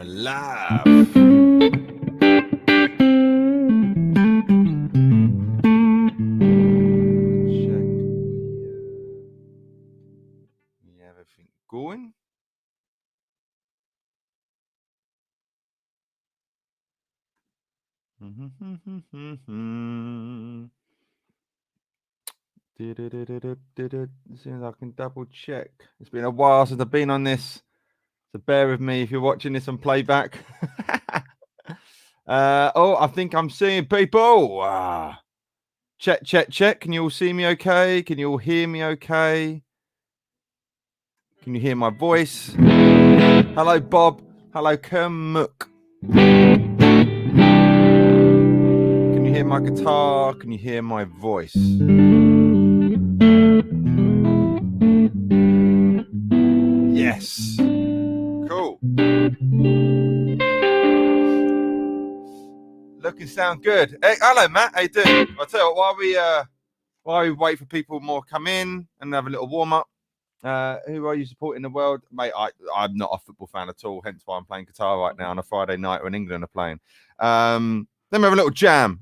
we're live. Check we have everything going. As soon as I can double check. It's been a while since I've been on this, so bear with me if you're watching this on playback. Oh, I think I'm seeing people. Check, check, check. Can you all see me okay? Can you all hear me okay? Can you hear my voice? Hello, Bob. Hello, Kermuk. Can you hear my guitar? Can you hear my voice? Yes. Cool. Look and sound good. Hey, hello, Matt. How you doing? I'll tell you what, while we wait for people more to come in and have a little warm up. Who are you supporting in the world? Mate, I'm not a football fan at all, hence why I'm playing guitar right now on a Friday night when England are playing. Let me have a little jam.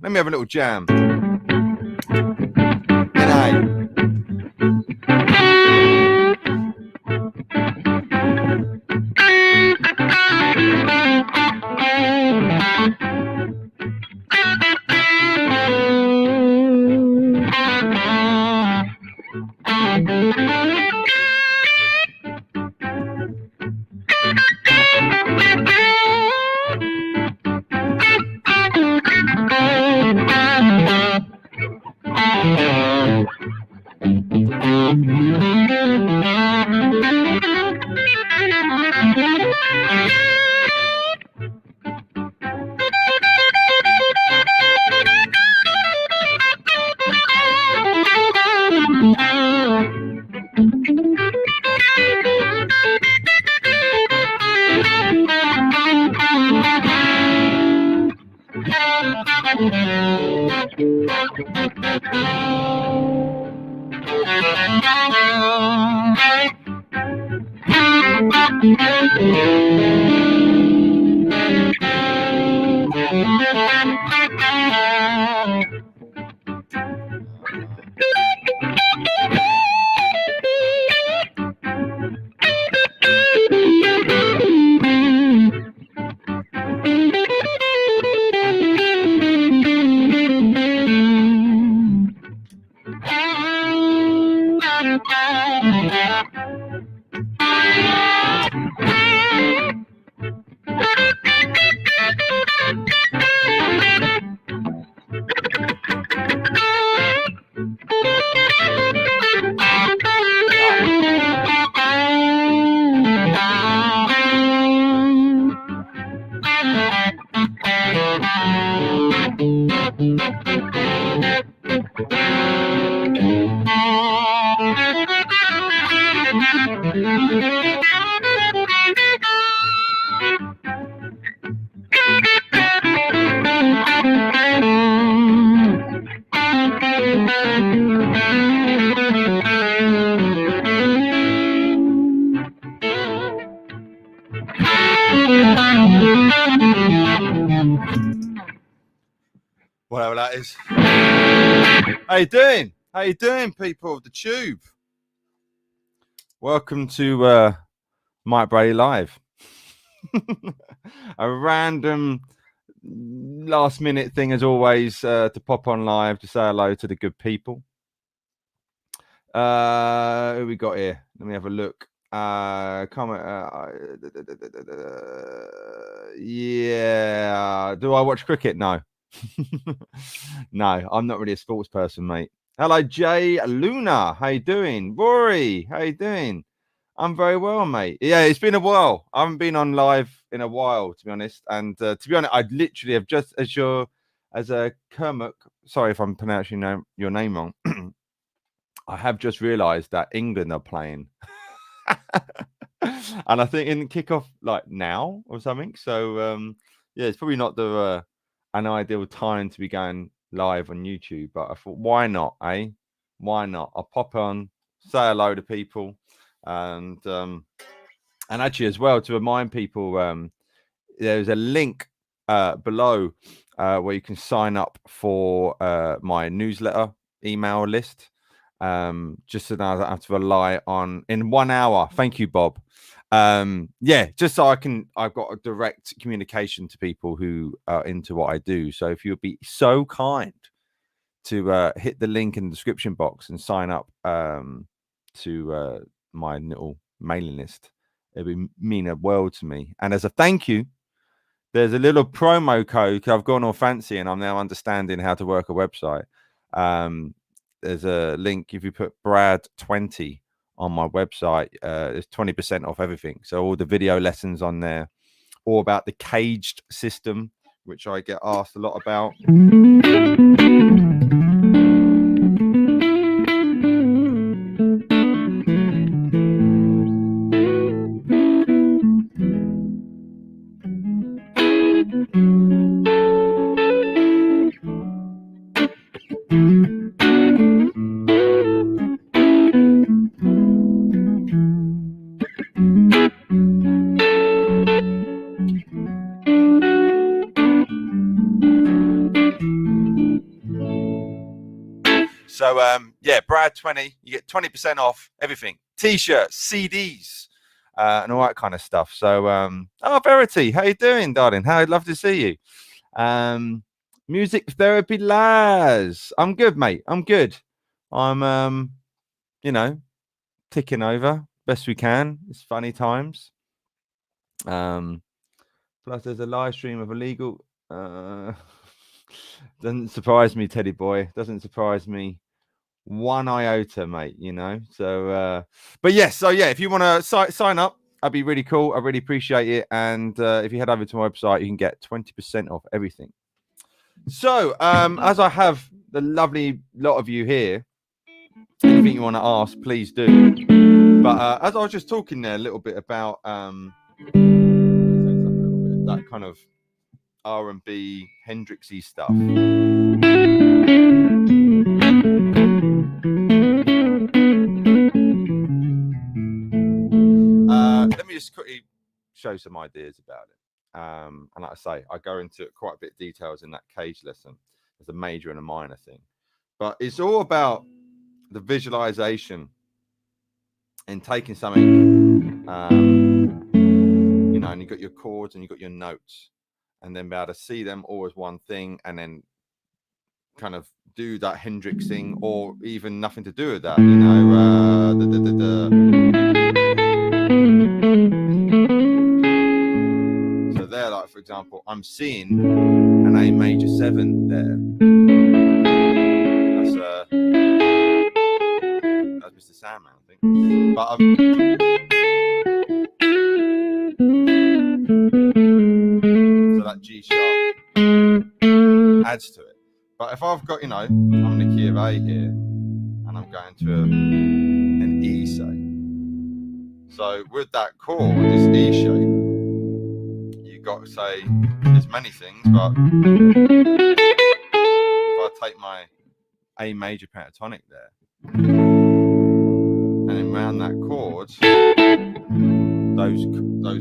Whatever that is. How you doing, people of the tube? Welcome to Mike Brady Live. A random last minute thing as always to pop on live to say hello to the good people. Who we got here? Let me have a look. Comment. Yeah. Do I watch cricket? No. No, I'm not really a sports person, mate. Hello, Jay Luna. How you doing? Rory, how you doing? I'm very well, mate. Yeah, it's been a while. I haven't been on live in a while, to be honest. And to be honest, I literally have just as a Kermuk. Sorry if I'm pronouncing your name wrong. I have just realised that England are playing, and I think in kickoff like now or something. So yeah, it's probably not an ideal time to be going live on YouTube, but I thought, why not, eh? Why not? I'll pop on, say hello to people, and actually as well to remind people, there's a link below where you can sign up for my newsletter email list. Just so that I don't have to rely on in 1 hour. Thank you, Bob. Yeah, just so I've got a direct communication to people who are into what I do. So if you'd be so kind to hit the link in the description box and sign up to my little mailing list, it would mean a world to me. And as a thank you, there's a little promo code. I've gone all fancy and I'm now understanding how to work a website. There's a link. If you put Brad20 on my website, there's 20% off everything. So all the video lessons on there, all about the caged system, which I get asked a lot about. So yeah, Brad20, you get 20% off everything, t-shirts, CDs, and all that kind of stuff. So oh, Verity, how you doing, darling? I'd love to see you. Music therapy Laz, I'm good, mate. I'm good. I'm you know, ticking over best we can. It's funny times. Plus there's a live stream of illegal doesn't surprise me, Teddy boy. Doesn't surprise me one iota, mate, you know. So but yes, so yeah, if you want to sign up, that'd be really cool. I really appreciate it. And if you head over to my website, you can get 20% off everything. So as I have the lovely lot of you here, anything you want to ask, please do. But as I was just talking there a little bit about that kind of R&B Hendrixy stuff. Let me just quickly show some ideas about it. And like I say, I go into quite a bit of details in that cage lesson. There's a major and a minor thing. But it's all about the visualization and taking something, you know, and you've got your chords and you've got your notes, and then be able to see them all as one thing, and then kind of do that Hendrix thing, or even nothing to do with that, you know. So there, like for example, I'm seeing an A major 7 there. That's Mr. Sandman, I think. But so that G sharp adds to it. But if I've got, you know, I'm in the key of A here, and I'm going to an E, say. So with that chord, this E shape, you've got to say there's many things, but if I take my A major pentatonic there, and then round that chord, those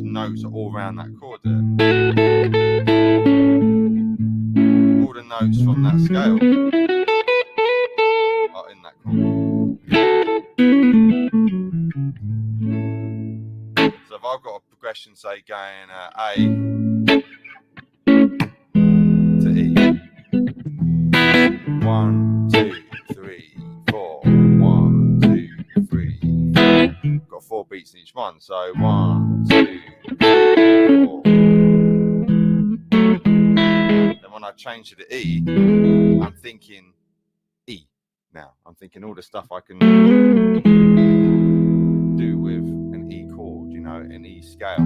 notes are all around that chord there. All the notes from that scale are in that chord. So if I've got a progression, say going A to E, 1, 2, 3, 4, 1, 2, 3, 4. Got 4 beats in each one. So 1, 2, 3, 4. Then when I change to the E, I'm thinking E now. I'm thinking all the stuff I can do with an E chord, you know, an E scale.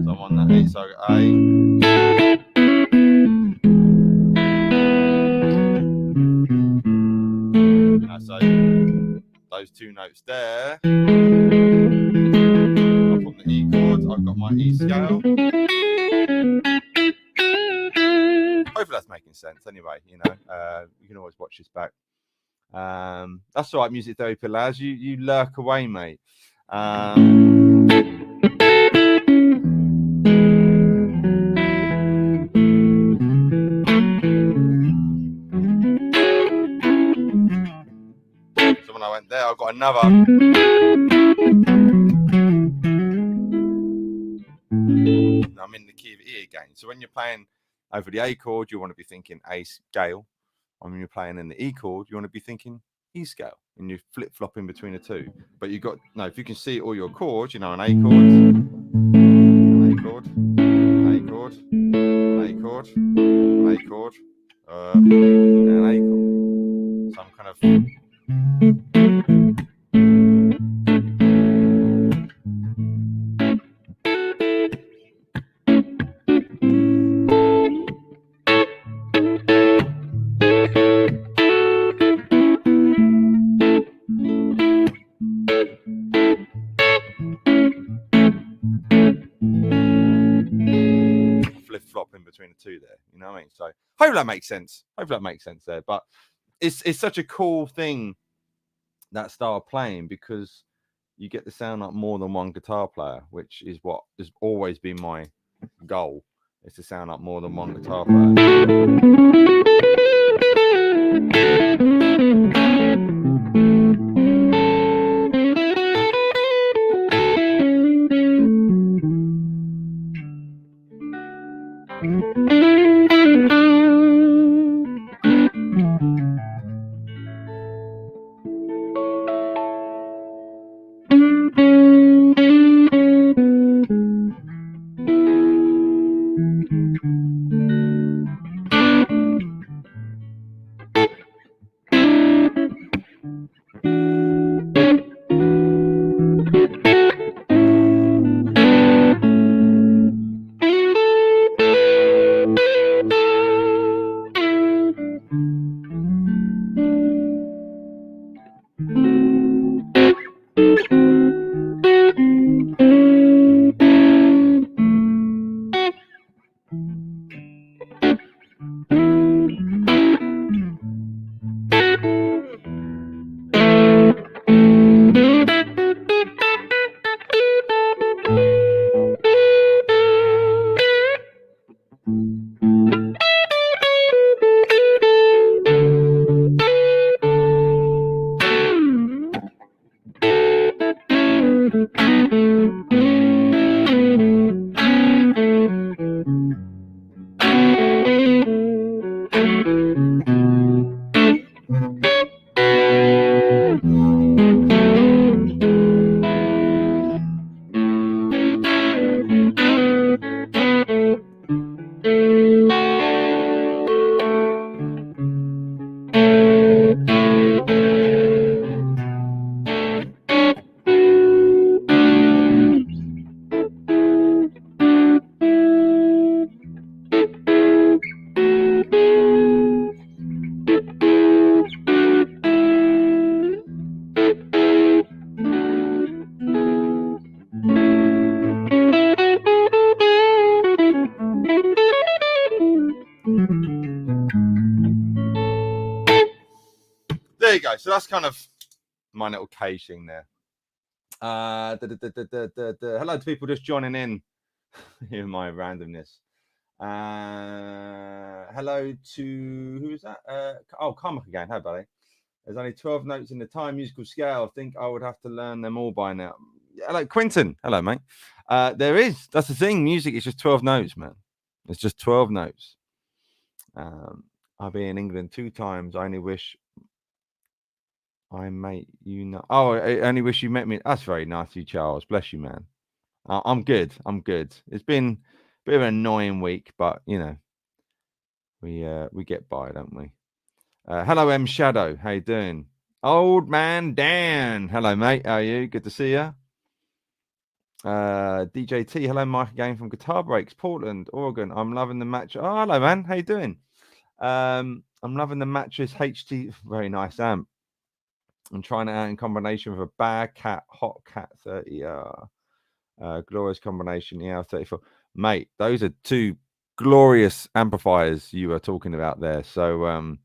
So I'm on that E, so A. So those 2 notes there are from the E chords. I've got my E scale. Hopefully that's making sense. Anyway, you know, you can always watch this back. That's all right, music therapy Laz. You lurk away, mate. So when I went there, I got another. I'm in the key of E again. So when you're playing over the A chord, you want to be thinking A scale. And when you're playing in the E chord, you want to be thinking E scale. And you flip flop in between the two. But you got if you can see all your chords, an A chord, an A chord, an A chord, an A chord, an A chord, and an A chord. So I'm kind of. Flip-flop in between the two there, you know what I mean? So hopefully that makes sense. There. But it's such a cool thing, that style of playing, because you get to sound like more than one guitar player, which is what has always been my goal, is to sound like more than one guitar player. There you go. So that's kind of my little cage thing there. Hello to people just joining in. In my randomness. Hello to who is that? Carmack again. Hi, buddy. There's only 12 notes in the time musical scale. I think I would have to learn them all by now. Hello, Quinton. Hello, mate. There is. That's the thing. Music is just 12 notes, man. It's just 12 notes. I've been in England 2 times. I only wish I met you. I only wish you met me. That's very nice of you, Charles. Bless you, man. I'm good. It's been a bit of an annoying week, but we get by, don't we? Hello, M Shadow. How you doing? Old man Dan. Hello, mate. How are you? Good to see you. DJ T. Hello, Mike again from Guitar Breaks, Portland, Oregon. I'm loving the match. Oh, hello, man. How you doing? I'm loving the mattress HT. Very nice amp. I'm trying it out in combination with a Bad Cat Hot Cat 30. Glorious combination, EL34. Mate, those are 2 glorious amplifiers you were talking about there. So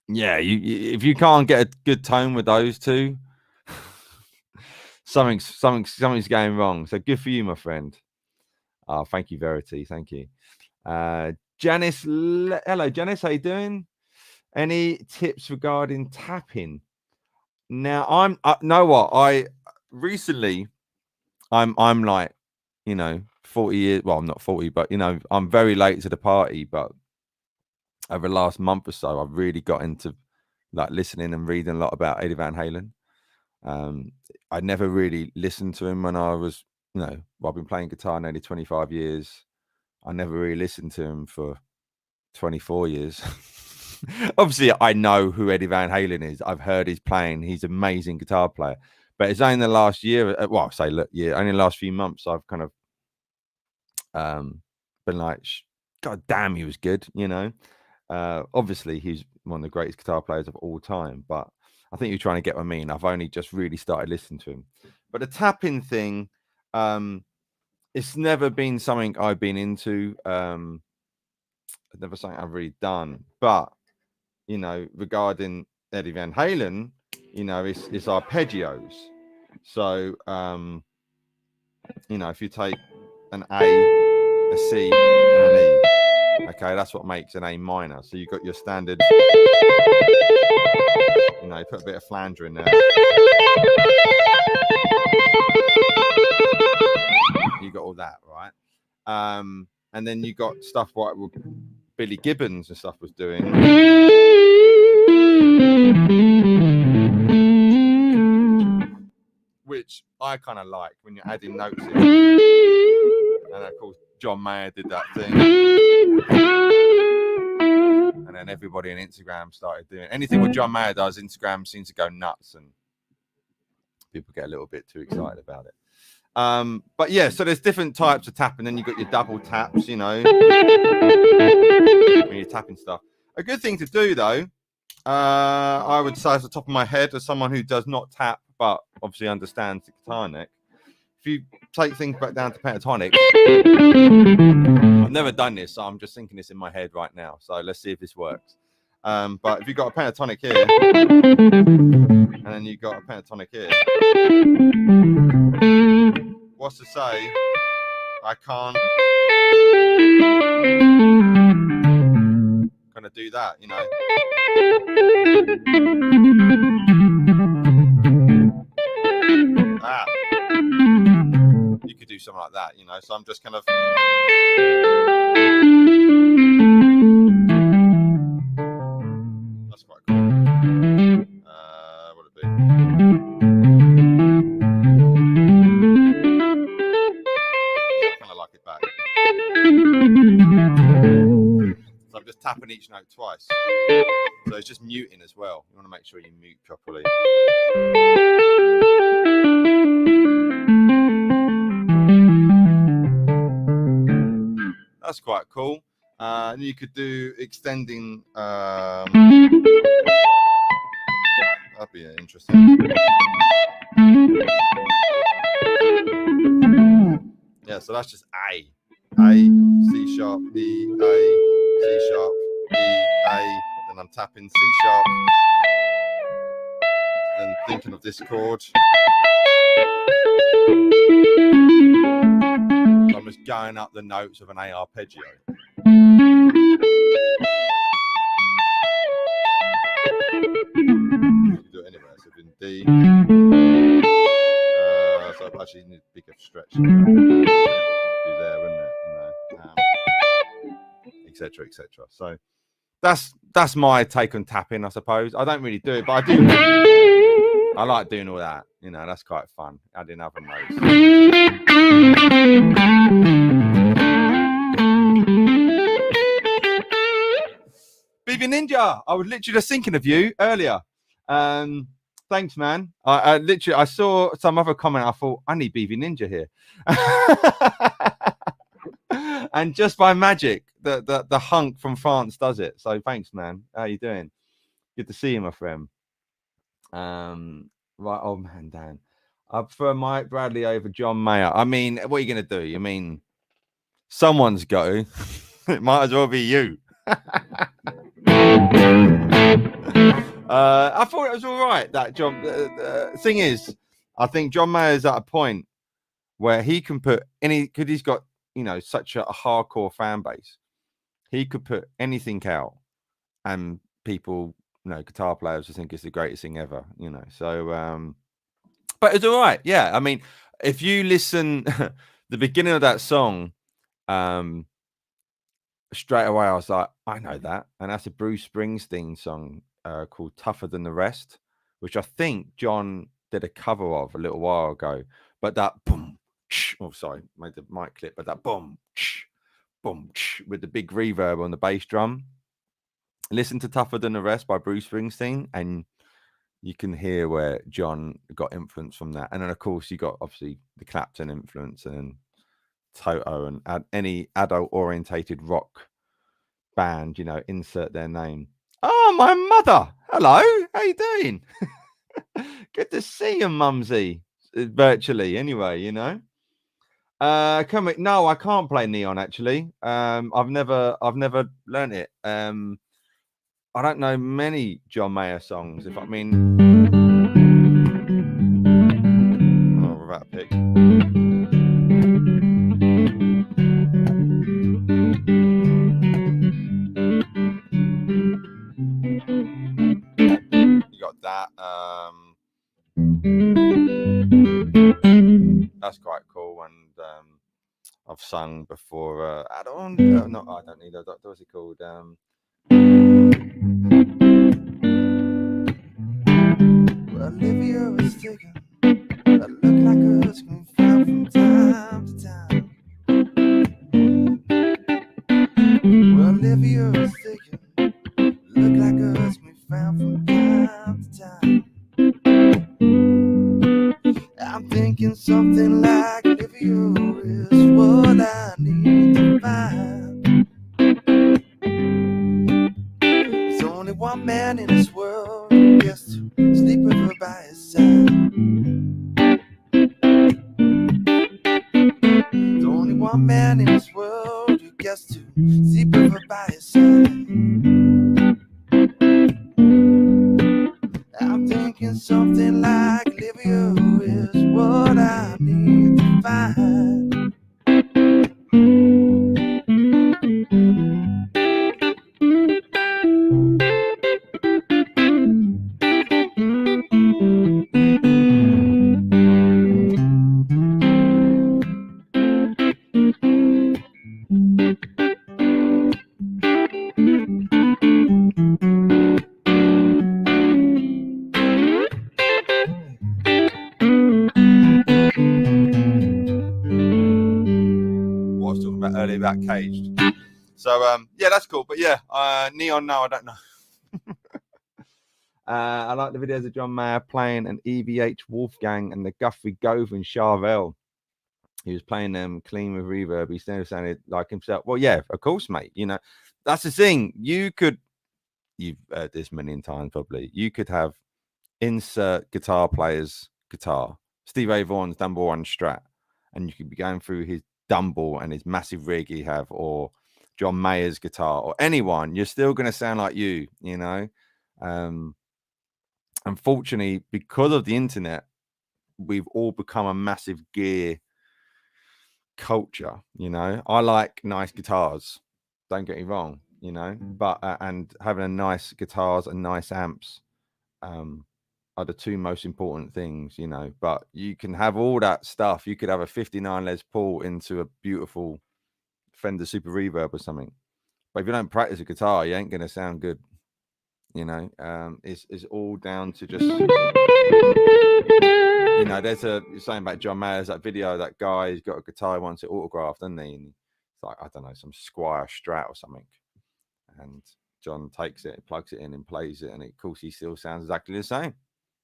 yeah, if you can't get a good tone with those 2, something's going wrong. So good for you, my friend. Oh, thank you, Verity. Thank you. Janice, hello, Janice. How you doing? Any tips regarding tapping? Now, know what? I recently, I'm like, 40 years. Well, I'm not 40, but I'm very late to the party. But over the last month or so, I've really got into like listening and reading a lot about Eddie Van Halen. I never really listened to him when I was, well, I've been playing guitar nearly 25 years. I never really listened to him for 24 years. Obviously, I know who Eddie Van Halen is. I've heard his playing. He's an amazing guitar player. But it's only the last year, only the last few months, I've kind of been like, God damn, he was good, Obviously, he's one of the greatest guitar players of all time. But I think you're trying to get what I mean. I've only just really started listening to him. But the tapping thing, it's never been something I've been into. It's never something I've really done. But regarding Eddie Van Halen, it's arpeggios. So if you take an A, a C, and an E, okay, that's what makes an A minor. So you've got your standard, put a bit of flanger in there. You got all that, right? And then you got stuff like Billy Gibbons and stuff was doing, which I kind of like when you're adding notes in. And of course, John Mayer did that thing. And then everybody on Instagram started doing anything what John Mayer does. Instagram seems to go nuts and people get a little bit too excited about it. But yeah, so there's different types of tapping. Then you've got your double taps, when you're tapping stuff. A good thing to do, though, I would say, off the top of my head, as someone who does not tap but obviously understands the guitar neck, if you take things back down to pentatonic, I've never done this, so I'm just thinking this in my head right now. So let's see if this works. But if you've got a pentatonic here, and then you've got a pentatonic here, what's to say I can't kind of do that, You could do something like that, so I'm just kind of that's quite cool. What would it be? I kind of like it back. So I'm just tapping each note twice. So it's just muting as well. You want to make sure you mute properly. That's quite cool. And you could do extending. That'd be interesting. Yeah, so that's just A, C sharp, E, A, C sharp, E, A. Then I'm tapping C sharp. Then thinking of this chord. So I'm just going up the notes of an A arpeggio. You can do it anywhere. So in D. So I actually need a bigger stretch. Be there, wouldn't it? Etc. etc. So that's my take on tapping, I suppose. I don't really do it, but I do. I like doing all that. That's quite fun. Adding other notes. BB Ninja, I was literally just thinking of you earlier. Thanks, man. I saw some other comment. I thought, I need BB Ninja here. And just by magic, the hunk from France does it. So thanks, man. How you doing? Good to see you, my friend. Right, oh man, Dan. I prefer Mike Bradley over John Mayer. I mean, what are you going to do? I mean, someone's got to. It might as well be you. I thought it was all right, that John. The thing is, I think John Mayer's at a point where he can put any, because he's got, you know, such a hardcore fan base. He could put anything out, and people, you know, guitar players, I think it's the greatest thing ever, you know. So, but it's all right. Yeah, I mean, if you listen, the beginning of that song, straight away I was like, I know that, and that's a Bruce Springsteen song called "Tougher Than the Rest," which I think John did a cover of a little while ago. But that boom, oh sorry, made the mic clip, but that boom, boom, with the big reverb on the bass drum. Listen to "Tougher Than the Rest" by Bruce Springsteen, and you can hear where John got influence from that. And then, of course, you got obviously the Clapton influence and Toto, and any adult-orientated rock band, you know, insert their name. Oh, my mother. Hello. How you doing? Good to see you, Mumsy. Virtually, anyway, you know. No, I can't play Neon actually. I've never learn't it. I don't know many John Mayer songs. If I mean, oh, we're about to pick. You got that. That's quite cool, and I've sung before. I don't need that. What's it called? Olivia is taking a look like a screen file from time to time. Olivia is taking a look like a screen found from time to time. I'm thinking something like Olivia is what I need to find. There's only one man in this world who gets to sleep with her by his side. There's only one man in this world who gets to sleep with her by his side. I'm thinking something like Olivia is what I need to find. What I was talking about earlier about Caged. So yeah, that's cool. But yeah, Neon, no, I don't know. I like the videos of John Mayer playing an EVH Wolfgang and the Guthrie Gove and Charvel. He was playing them clean with reverb. He still sounded like himself. Well, yeah, of course, mate. You know, that's the thing. You've heard this a million times probably. You could have insert guitar player's guitar, Steve Ray Vaughan's Dunbar and Strat, and you could be going through his Dunbar and his massive rig he have, or John Mayer's guitar, or anyone. You're still going to sound like you know. Unfortunately, because of the internet, we've all become a massive gear culture. You know, I like nice guitars. Don't get me wrong. You know, but and having a nice guitars and nice amps are the two most important things. You know, but you can have all that stuff. You could have a 59 Les Paul into a beautiful Fender Super Reverb or something. But if you don't practice a guitar, you ain't going to sound good. You know, it's all down to just, you know, you're saying about John Mayer's that video, that guy, he's got a guitar, he wants it autographed, doesn't he? And it's like, I don't know, some Squire Strat or something. And John takes it, plugs it in and plays it. And of course, he still sounds exactly the same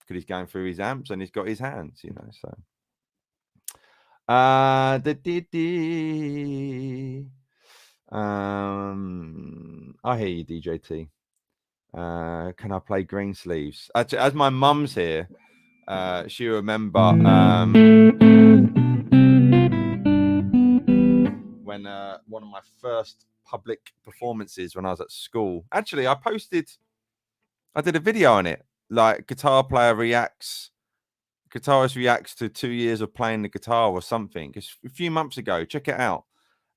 because he's going through his amps and he's got his hands, you know, so. I hear you, DJT. Can I play Greensleeves? Actually, as my mum's here, she remember when one of my first public performances when I was at school. Actually, I did a video on it, like guitar player reacts guitarist reacts to 2 years of playing the guitar or something. It's a few months ago. Check it out.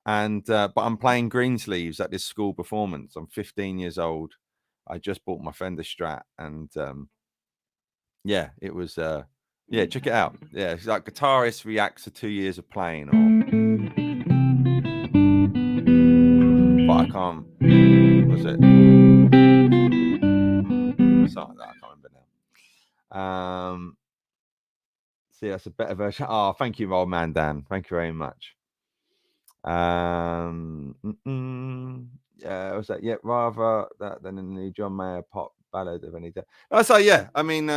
And but I'm playing Greensleeves at this school performance. I'm 15 years old. I just bought my Fender Strat, and yeah, it was yeah, check it out. Yeah, it's like guitarist reacts to 2 years of playing, or but I can't. What was it? Something like that. I can't remember now. See, that's a better version. Oh, thank you, old man Dan. Thank you very much. Yeah, was that? Yeah, rather that than in the John Mayer pop ballad of any day. Oh, so yeah, I mean,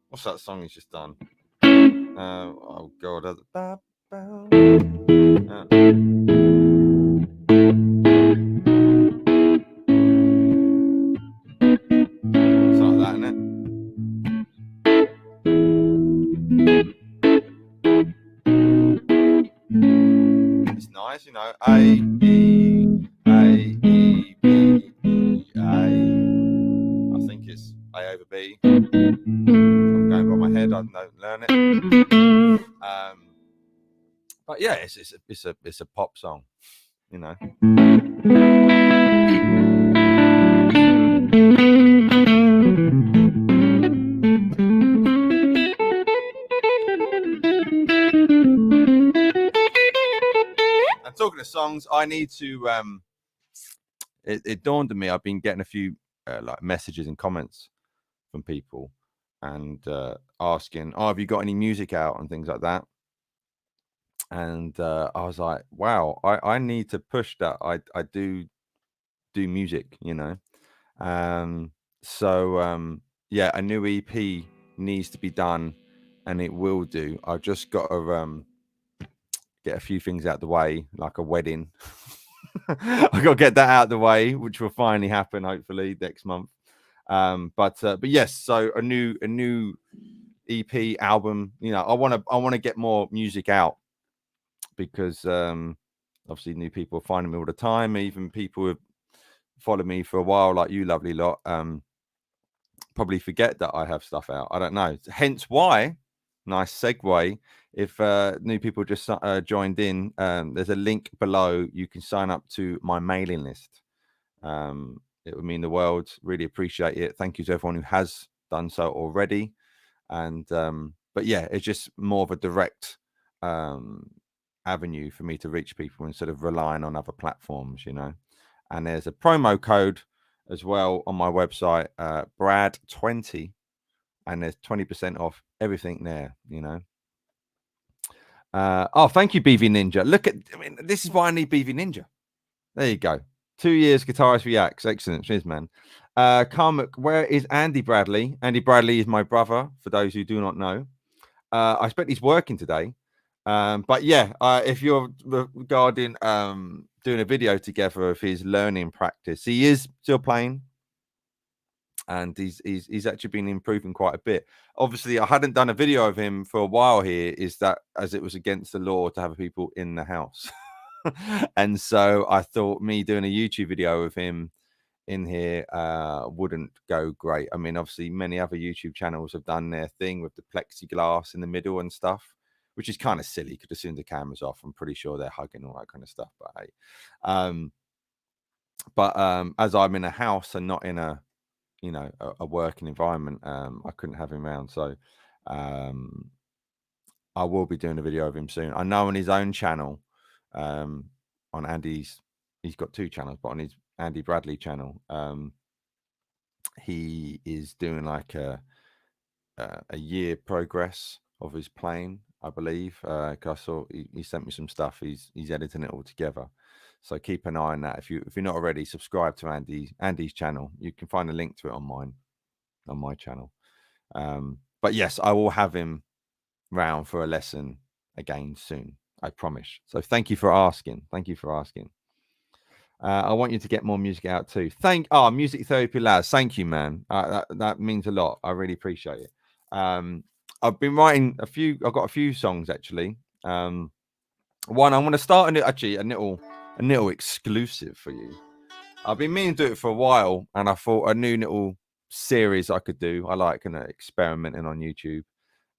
what's that song he's just done? Oh God, it's like that, isn't it? It's nice, you know. A E B E A. I think it's A over B. I'm going by my head. I don't learn it. But yeah, it's a pop song, you know. And talking of songs, I need to. It dawned on me. I've been getting a few like messages and comments from people, and asking, "Oh, have you got any music out?" and things like that. And I was like, "Wow, I need to push that. I do music, you know." So yeah, a new EP needs to be done, and it will do. I've just got to get a few things out the way, like a wedding. I got to get that out the way, which will finally happen hopefully next month. But yes, so a new EP album. You know, I want to get more music out, because obviously new people are finding me all the time. Even people who have followed me for a while, like you lovely lot, probably forget that I have stuff out. I don't know. Hence why, nice segue. If new people just joined in, there's a link below. You can sign up to my mailing list. It would mean the world. Really appreciate it. Thank you to everyone who has done so already. And but yeah, it's just more of a direct avenue for me to reach people instead of relying on other platforms, you know. And there's a promo code as well on my website, Brad20, and there's 20% off everything there, you know. Oh, thank you, BV Ninja. Look at, I mean, this is why I need BV Ninja. There you go. 2 years guitarist reacts. Excellent. Cheers, man. Carmack, where is Andy Bradley? Andy Bradley is my brother, for those who do not know. I expect he's working today. But yeah, if you're regarding doing a video together of his learning practice, he is still playing, and he's actually been improving quite a bit. Obviously, I hadn't done a video of him for a while here, is that as it was against the law to have people in the house. And so I thought me doing a YouTube video of him in here wouldn't go great. I mean, obviously many other YouTube channels have done their thing with the plexiglass in the middle and stuff, which is kind of silly because as soon as the camera's off, I'm pretty sure they're hugging, all that kind of stuff. But hey, as I'm in a house and not in a, you know, a working environment, I couldn't have him around. So I will be doing a video of him soon. I know on his own channel, on Andy's, he's got 2 channels, but on his Andy Bradley channel, he is doing like a year progress of his playing, I believe. Cause I saw he sent me some stuff. He's editing it all together. So keep an eye on that. If you're not already, subscribe to Andy's channel. You can find a link to it on my channel. But yes, I will have him round for a lesson again soon. I promise. So thank you for asking. I want you to get more music out too. Music Therapy Laz. Thank you, man. That means a lot. I really appreciate it. I've been writing I've got a few songs actually. One, I'm going to start a little exclusive for you. I've been meaning to do it for a while, and I thought a new little series I could do. I like experimenting on YouTube.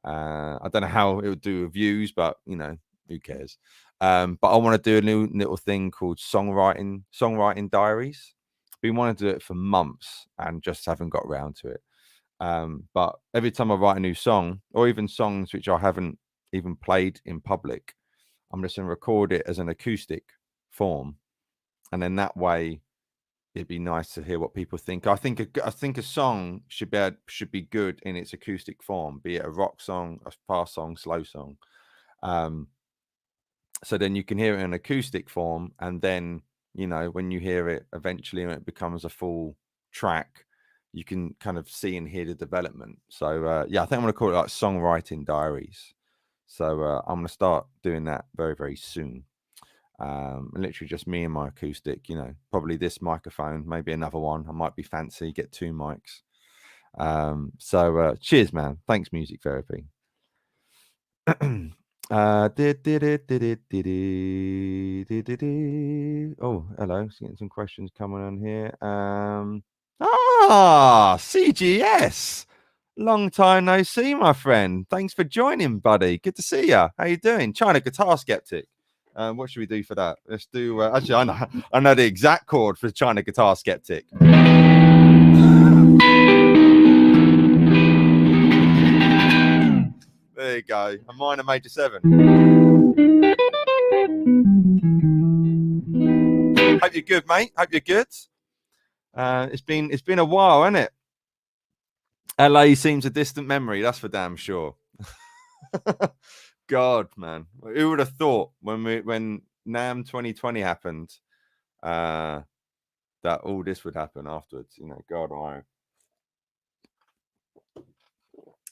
I don't know how it would do with views, but you know, who cares? But I want to do a new little thing called songwriting diaries. Been wanting to do it for months and just haven't got around to it. But every time I write a new song, or even songs which I haven't even played in public, I'm just going to record it as an acoustic form, and then that way it'd be nice to hear what people think. I think a song should be good in its acoustic form, be it a rock song, a fast song, slow song. So then you can hear it in acoustic form, and then you know when you hear it eventually and it becomes a full track, you can kind of see and hear the development. So yeah, I think I'm going to call it like songwriting diaries. So I'm going to start doing that very, very soon. Literally just me and my acoustic, you know, probably this microphone, maybe another one. I might be fancy, get 2 mics. So cheers, man. Thanks, Music Therapy. Oh, hello. Just getting some questions coming on here. CGS. Long time no see, my friend. Thanks for joining, buddy. Good to see you. How you doing? China Guitar Skeptic. What should we do for that? Let's do. Actually, I know the exact chord for China Guitar Skeptic. There you go. A minor major 7. Hope you're good, mate. Hope you're good. It's been a while, hasn't it? LA seems a distant memory. That's for damn sure. God, man, who would have thought when NAMM 2020 happened, that all this would happen afterwards? You know, God, I.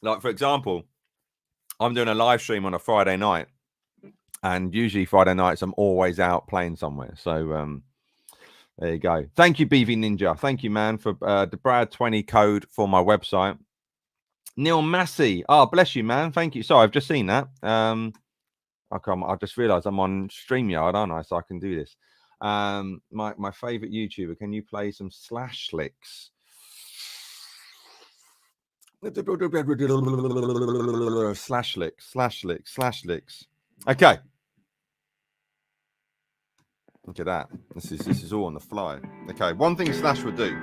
Like, for example, I'm doing a live stream on a Friday night, and usually Friday nights I'm always out playing somewhere. So there you go. Thank you, BV Ninja. Thank you, man, for the Brad 20 code for my website. Neil Massey. Oh, bless you, man. Thank you. Sorry, I've just seen that. I just realized I'm on StreamYard, aren't I? So I can do this. My favorite YouTuber. Can you play some Slash Licks? Slash Licks. Okay. Look at that. This is all on the fly. Okay. One thing Slash would do.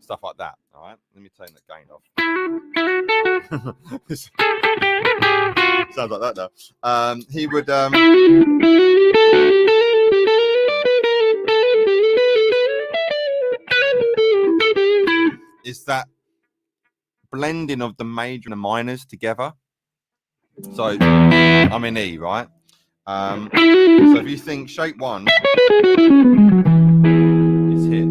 Stuff like that. All right. Let me turn that gain off. Sounds like that though. He would. Is that blending of the major and the minors together? So I'm in E, right? So if you think shape 1 is here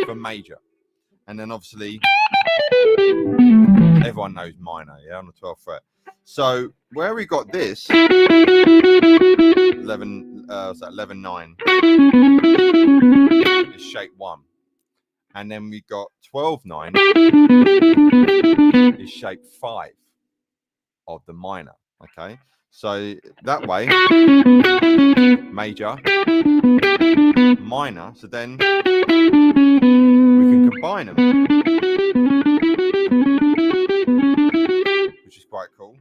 for major, and then obviously everyone knows minor, yeah, on the 12th fret. So where we got this 11 9 is shape 1, and then we got 12 9 is shape 5 of the minor. Okay, so that way major, minor, so then we can combine them, which is quite cool.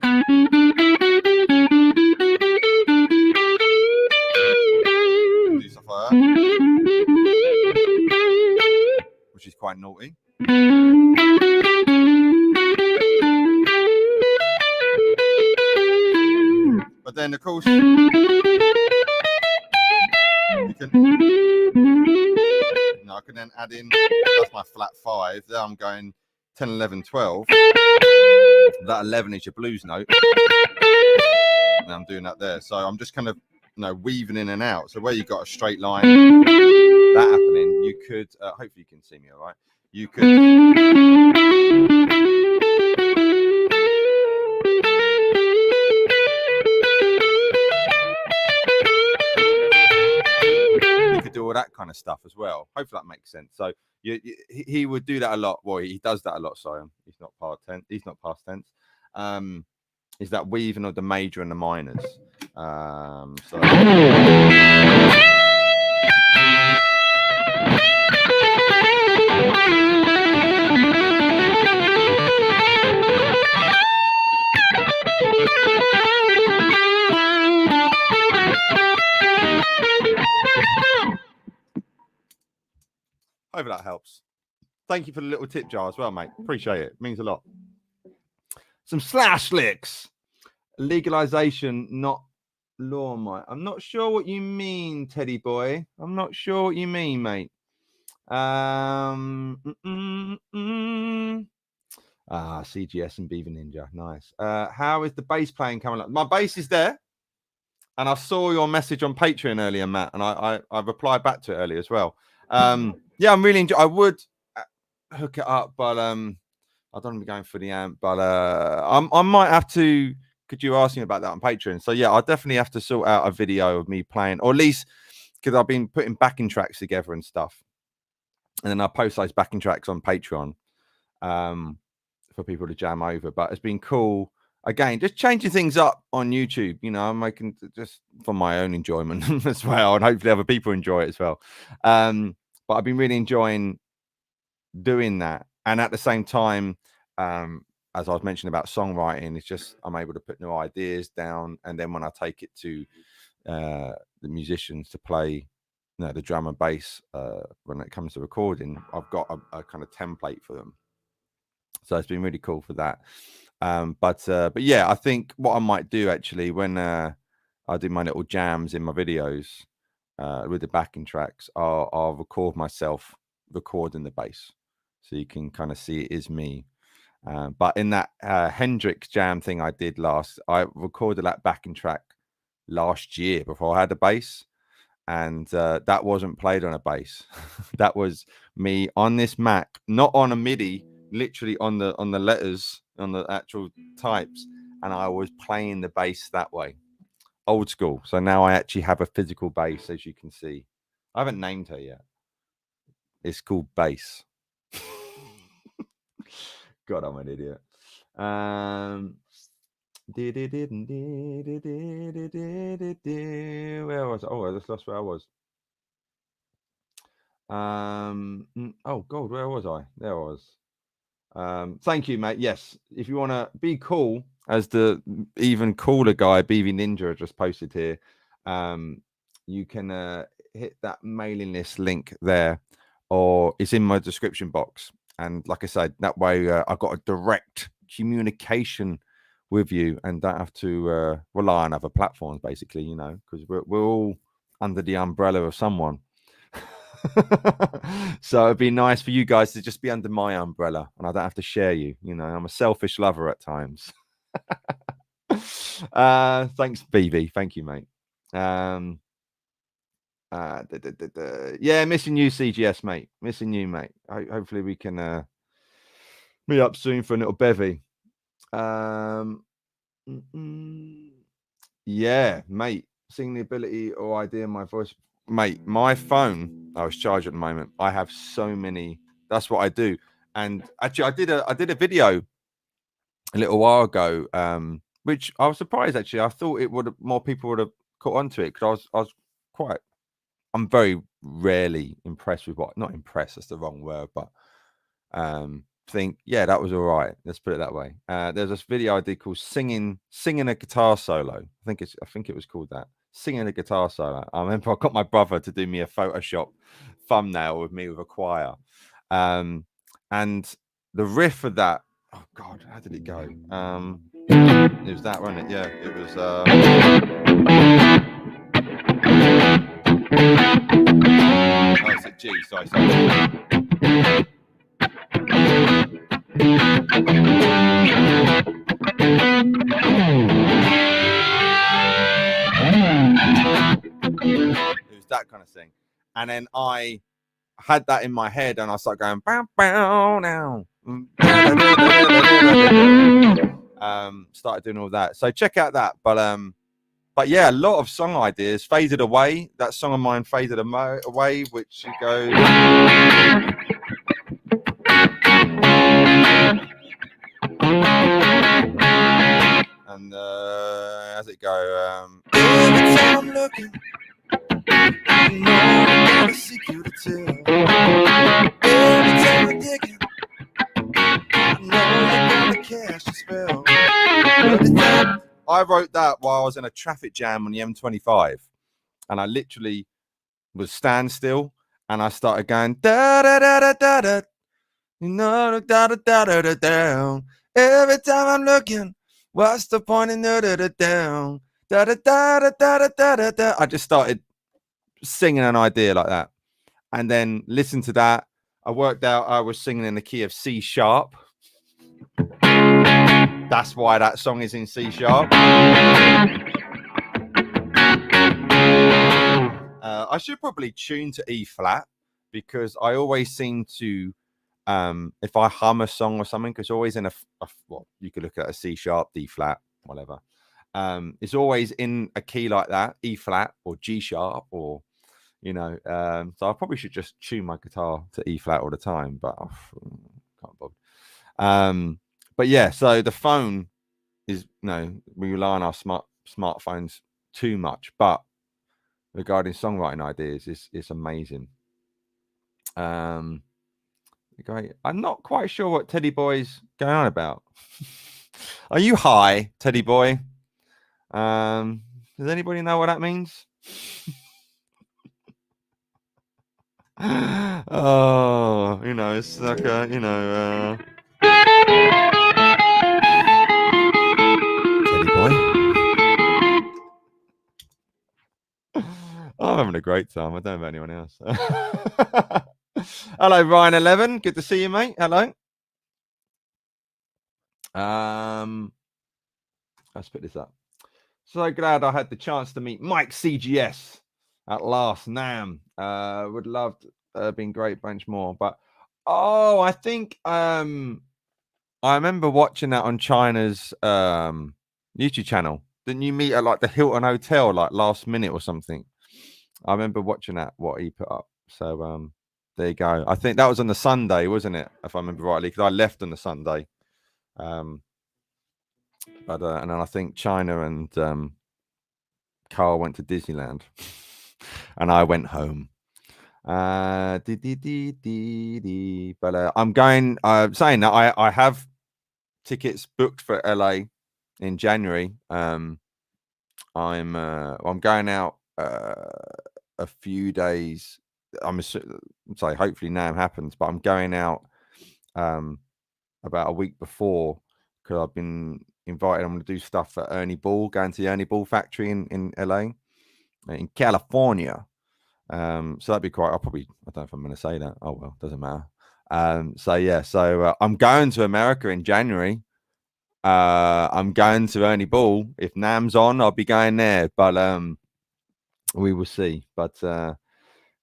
Do stuff like that, which is quite naughty. But then, of course, you can. I can then add in. That's my flat 5. There I'm going 10, 11, 12. That 11 is your blues note. And I'm doing that there. So I'm just kind of, weaving in and out. So where you got a straight line, that happening, you could. Hopefully you can see me all right. You could. Do all that kind of stuff as well. Hopefully that makes sense. So he would do that a lot. Well, he does that a lot. Sorry, he's not past tense. is that weaving of the major and the minors. So hopefully that helps. Thank you for the little tip jar as well, mate. Appreciate it. Means a lot. Some slash licks. Legalization, not law, mate. I'm not sure what you mean, Teddy boy. I'm not sure what you mean, mate. CGS and Beaver Ninja. Nice. How is the bass playing coming up? My bass is there. And I saw your message on Patreon earlier, Matt, and I replied back to it earlier as well. Yeah, I'm really enjoying. I would hook it up, but I don't want to be going for the amp. But I might have to. Could you ask me about that on Patreon? So yeah, I definitely have to sort out a video of me playing, or at least because I've been putting backing tracks together and stuff, and then I post those backing tracks on Patreon for people to jam over. But it's been cool. Again, just changing things up on YouTube, you know, I'm making just for my own enjoyment as well, and hopefully other people enjoy it as well. But I've been really enjoying doing that, and at the same time, as I was mentioning about songwriting, it's just I'm able to put new ideas down, and then when I take it to the musicians to play, you know, the drum and bass when it comes to recording, I've got a kind of template for them. So it's been really cool for that. But yeah, I think what I might do actually when I do my little jams in my videos with the backing tracks, I'll record myself recording the bass, so you can kind of see it is me. But in that Hendrix jam thing I did I recorded that backing track last year before I had the bass, and that wasn't played on a bass. That was me on this Mac, not on a MIDI, literally on the letters, on the actual types, and I was playing the bass that way, old school. So now I actually have a physical bass, as you can see. I haven't named her yet. It's called Bass. God, I'm an idiot. Where was I? Oh, I just lost where I was. Oh God, where was I? There I was. Thank you, mate. Yes, if you want to be cool, as the even cooler guy BV Ninja just posted here, you can hit that mailing list link there, or it's in my description box. And like I said, that way I've got a direct communication with you and don't have to rely on other platforms, basically, you know, because we're all under the umbrella of someone. So it'd be nice for you guys to just be under my umbrella and I don't have to share you. You know, I'm a selfish lover at times. Thanks, BB. Thank you, mate. Yeah, missing you, CGS, mate. Missing you, mate. Hopefully we can meet up soon for a little bevy. Yeah, mate. Seeing the ability or idea in my voice. Mate, my phone, I was charged at the moment. I have so many. That's what I do. And actually, I did a video a little while ago, which I was surprised actually. I thought more people would have caught on to it because I'm very rarely impressed with not impressed, that's the wrong word, but think, yeah, that was all right. Let's put it that way. There's this video I did called singing a guitar solo. I think it was called that. Singing a guitar solo. I remember I got my brother to do me a Photoshop thumbnail with me with a choir. And the riff of that, oh God, how did it go? It was that, wasn't it? Yeah, it was oh, it's a G, sorry. It was that kind of thing. And then I had that in my head and I started going bow bow now. Started doing all that. So check out that. But yeah, a lot of song ideas faded away. That song of mine faded away, which goes. And And how's it go? Every time I'm looking, I know I got a secret to tell. Every time I'm digging, I know you're gonna cast a spell. I wrote that while I was in a traffic jam on the M25, and I literally was standstill, and I started going da da da da da da, you know, da da da da da down. Every time I'm looking, what's the point in da da da down? Da da da da da da da da. I just started singing an idea like that, and then listen to that. I worked out I was singing in the key of C sharp. That's why that song is in C sharp. I should probably tune to E flat, because I always seem to, if I hum a song or something, because always in well, you could look at a C sharp, D flat, whatever. It's always in a key like that, E flat or G sharp, or, you know, so I probably should just tune my guitar to E flat all the time, but I can't bother. But yeah, so the phone is, we rely on our smartphones too much, but regarding songwriting ideas, it's amazing. Great. I'm not quite sure what Teddy Boy's going on about. Are you high, Teddy Boy? Does anybody know what that means? Oh, it's like a, Teddy Boy. I'm having a great time. I don't know about anyone else. Hello, Ryan11. Good to see you, mate. Hello. Let's put this up. So glad I had the chance to meet Mike CGS at last. Nam. Would love to, been great bunch more. But I think I remember watching that on China's YouTube channel. Didn't you meet at like the Hilton Hotel like last minute or something? I remember watching that, what he put up. So there you go. I think that was on the Sunday, wasn't it? If I remember rightly, because I left on the Sunday. But and then I think China and Carl went to Disneyland, and I went home. But I'm going. Saying that I have tickets booked for LA in January. I'm going out a few days. I'm say hopefully NAMM happens, but I'm going out about a week before, because I've been invited. I'm going to do stuff at Ernie Ball, going to the Ernie Ball factory in LA, in California. So that'd be quite. I don't know if I'm going to say that. Oh well, doesn't matter. So yeah, so I'm going to America in January. I'm going to Ernie Ball. If NAMM's on, I'll be going there. But we will see. But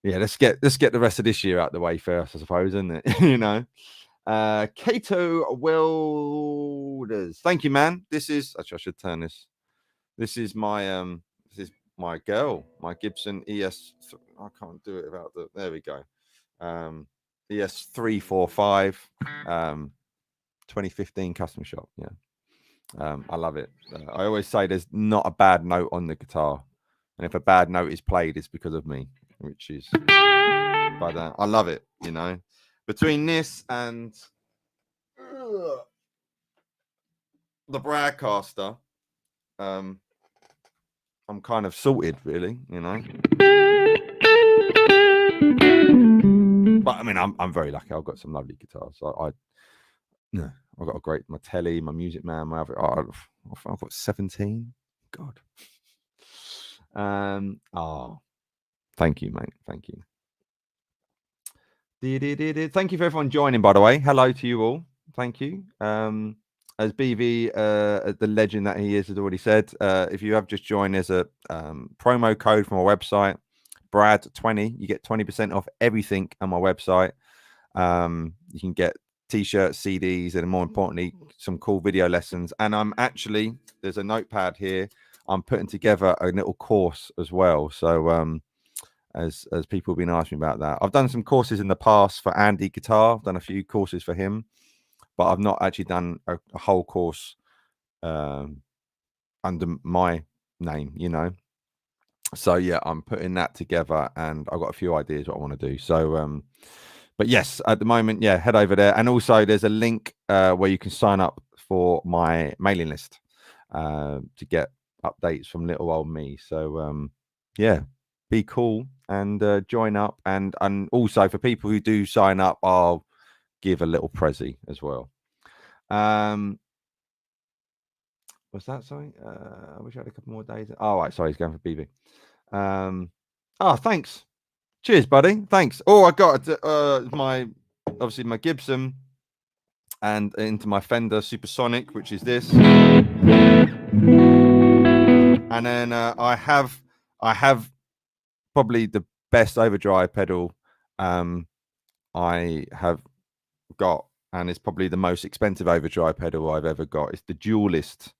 yeah, let's get the rest of this year out the way first, I suppose, isn't it? Cato Welders. Thank you, man. This is actually, I should turn this. This is my my girl, my Gibson ES. I can't do it without the. There we go. ES 345, 2015 custom shop. Yeah, I love it. I always say there's not a bad note on the guitar, and if a bad note is played, it's because of me, which is. But I love it. Between this and the Broadcaster, I'm kind of sorted, really. But I mean, I'm very lucky. I've got some lovely guitars. I've got a great, my telly, my Music Man, I've got 17. God. Thank you, mate. Thank you. Thank you for everyone joining, by the way. Hello to you all. Thank you. As BV, the legend that he is, has already said, if you have just joined, there's a promo code from our website, Brad20. You get 20% off everything on my website. You can get t-shirts, CDs, and more importantly, some cool video lessons. And there's a notepad here. I'm putting together a little course as well. So as people have been asking me about that, I've done some courses in the past for Andy Guitar. I've done a few courses for him, but I've not actually done a whole course under my name, you know. So yeah, I'm putting that together, and I've got a few ideas what I want to do. So but yes, at the moment, yeah, head over there. And also there's a link where you can sign up for my mailing list to get updates from little old me. So yeah, be cool and join up. And also for people who do sign up, I'll give a little prezi as well. What's that? Sorry, I wish I had a couple more days. Oh, right, sorry, he's going for BB. Oh, thanks. Cheers, buddy. Thanks. Oh, I got my obviously my Gibson and into my Fender Supersonic, which is this. And then I have probably the best overdrive pedal I have got, and it's probably the most expensive overdrive pedal I've ever got. It's the Duelist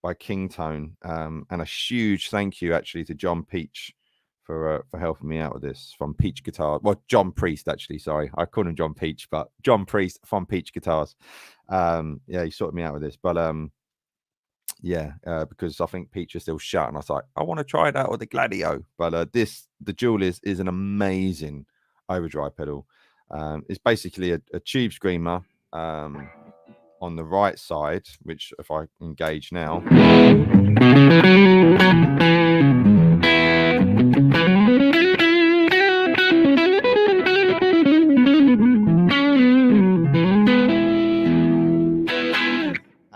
by Kingtone, and a huge thank you actually to John Peach for helping me out with this, from Peach Guitar. Well, John Priest actually. Sorry, I called him John Peach, but John Priest from Peach Guitars. Yeah, he sorted me out with this, but yeah, because I think Peach is still shut, and I was like, I want to try it out with the Gladio. But the Duelist is an amazing overdrive pedal. It's basically a tube screamer on the right side, which if I engage now, and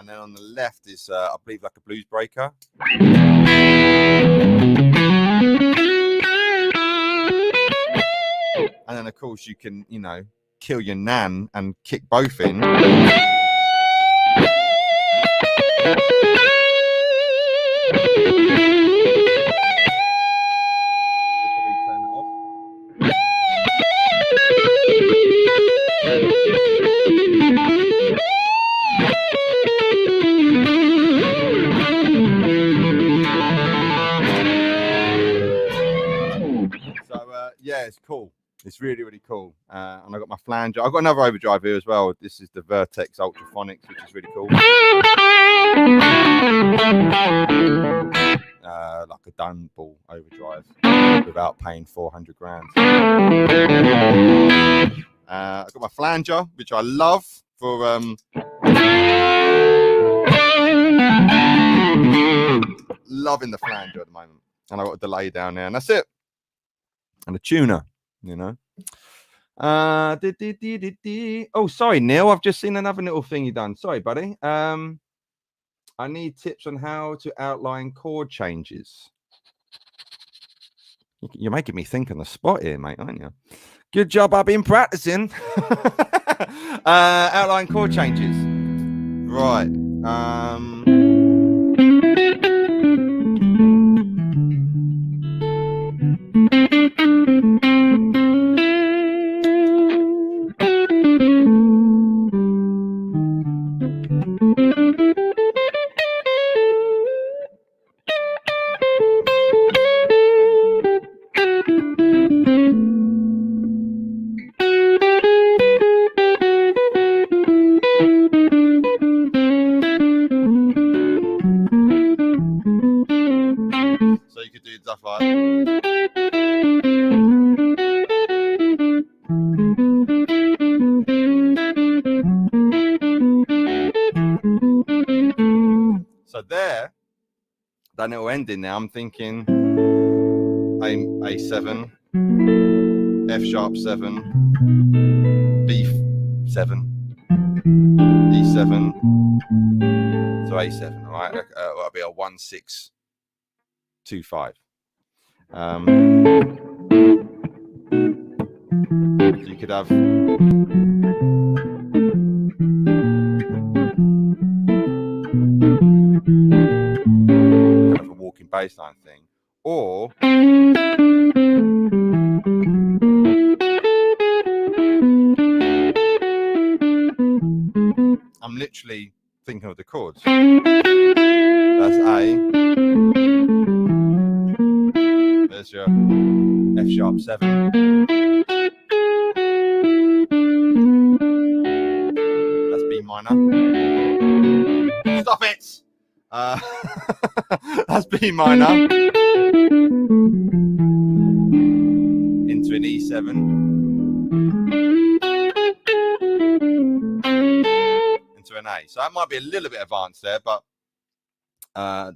then on the left is I believe like a blues breaker. And then of course you can, you know, kill your nan and kick both in. Yeah, it's cool. It's really, really cool. And I've got my flanger. I've got another overdrive here as well. This is the Vertex Ultraphonics, which is really cool. Like a Dunball overdrive without paying 400 grand. I've got my flanger, which I love for loving the flanger at the moment. And I've got a delay down there, and that's it. And a tuner, you know. Oh, sorry, Neil. I've just seen another little thing you done. Sorry, buddy. I need tips on how to outline chord changes. You're making me think on the spot here, mate, aren't you? Good job. I've been practicing. Outline chord changes. Right. So you could do stuff like. So there, that little ending now, I'm thinking A7, F sharp 7, B7, D7 to A7, all right? That'll be a 1-6-2-5. So you could have kind of a walking bass line thing, or I'm literally thinking of the chords. That's A. There's your F sharp 7. That's B minor. Stop it! That's B minor. Into an E7. Into an A. So that might be a little bit advanced there, but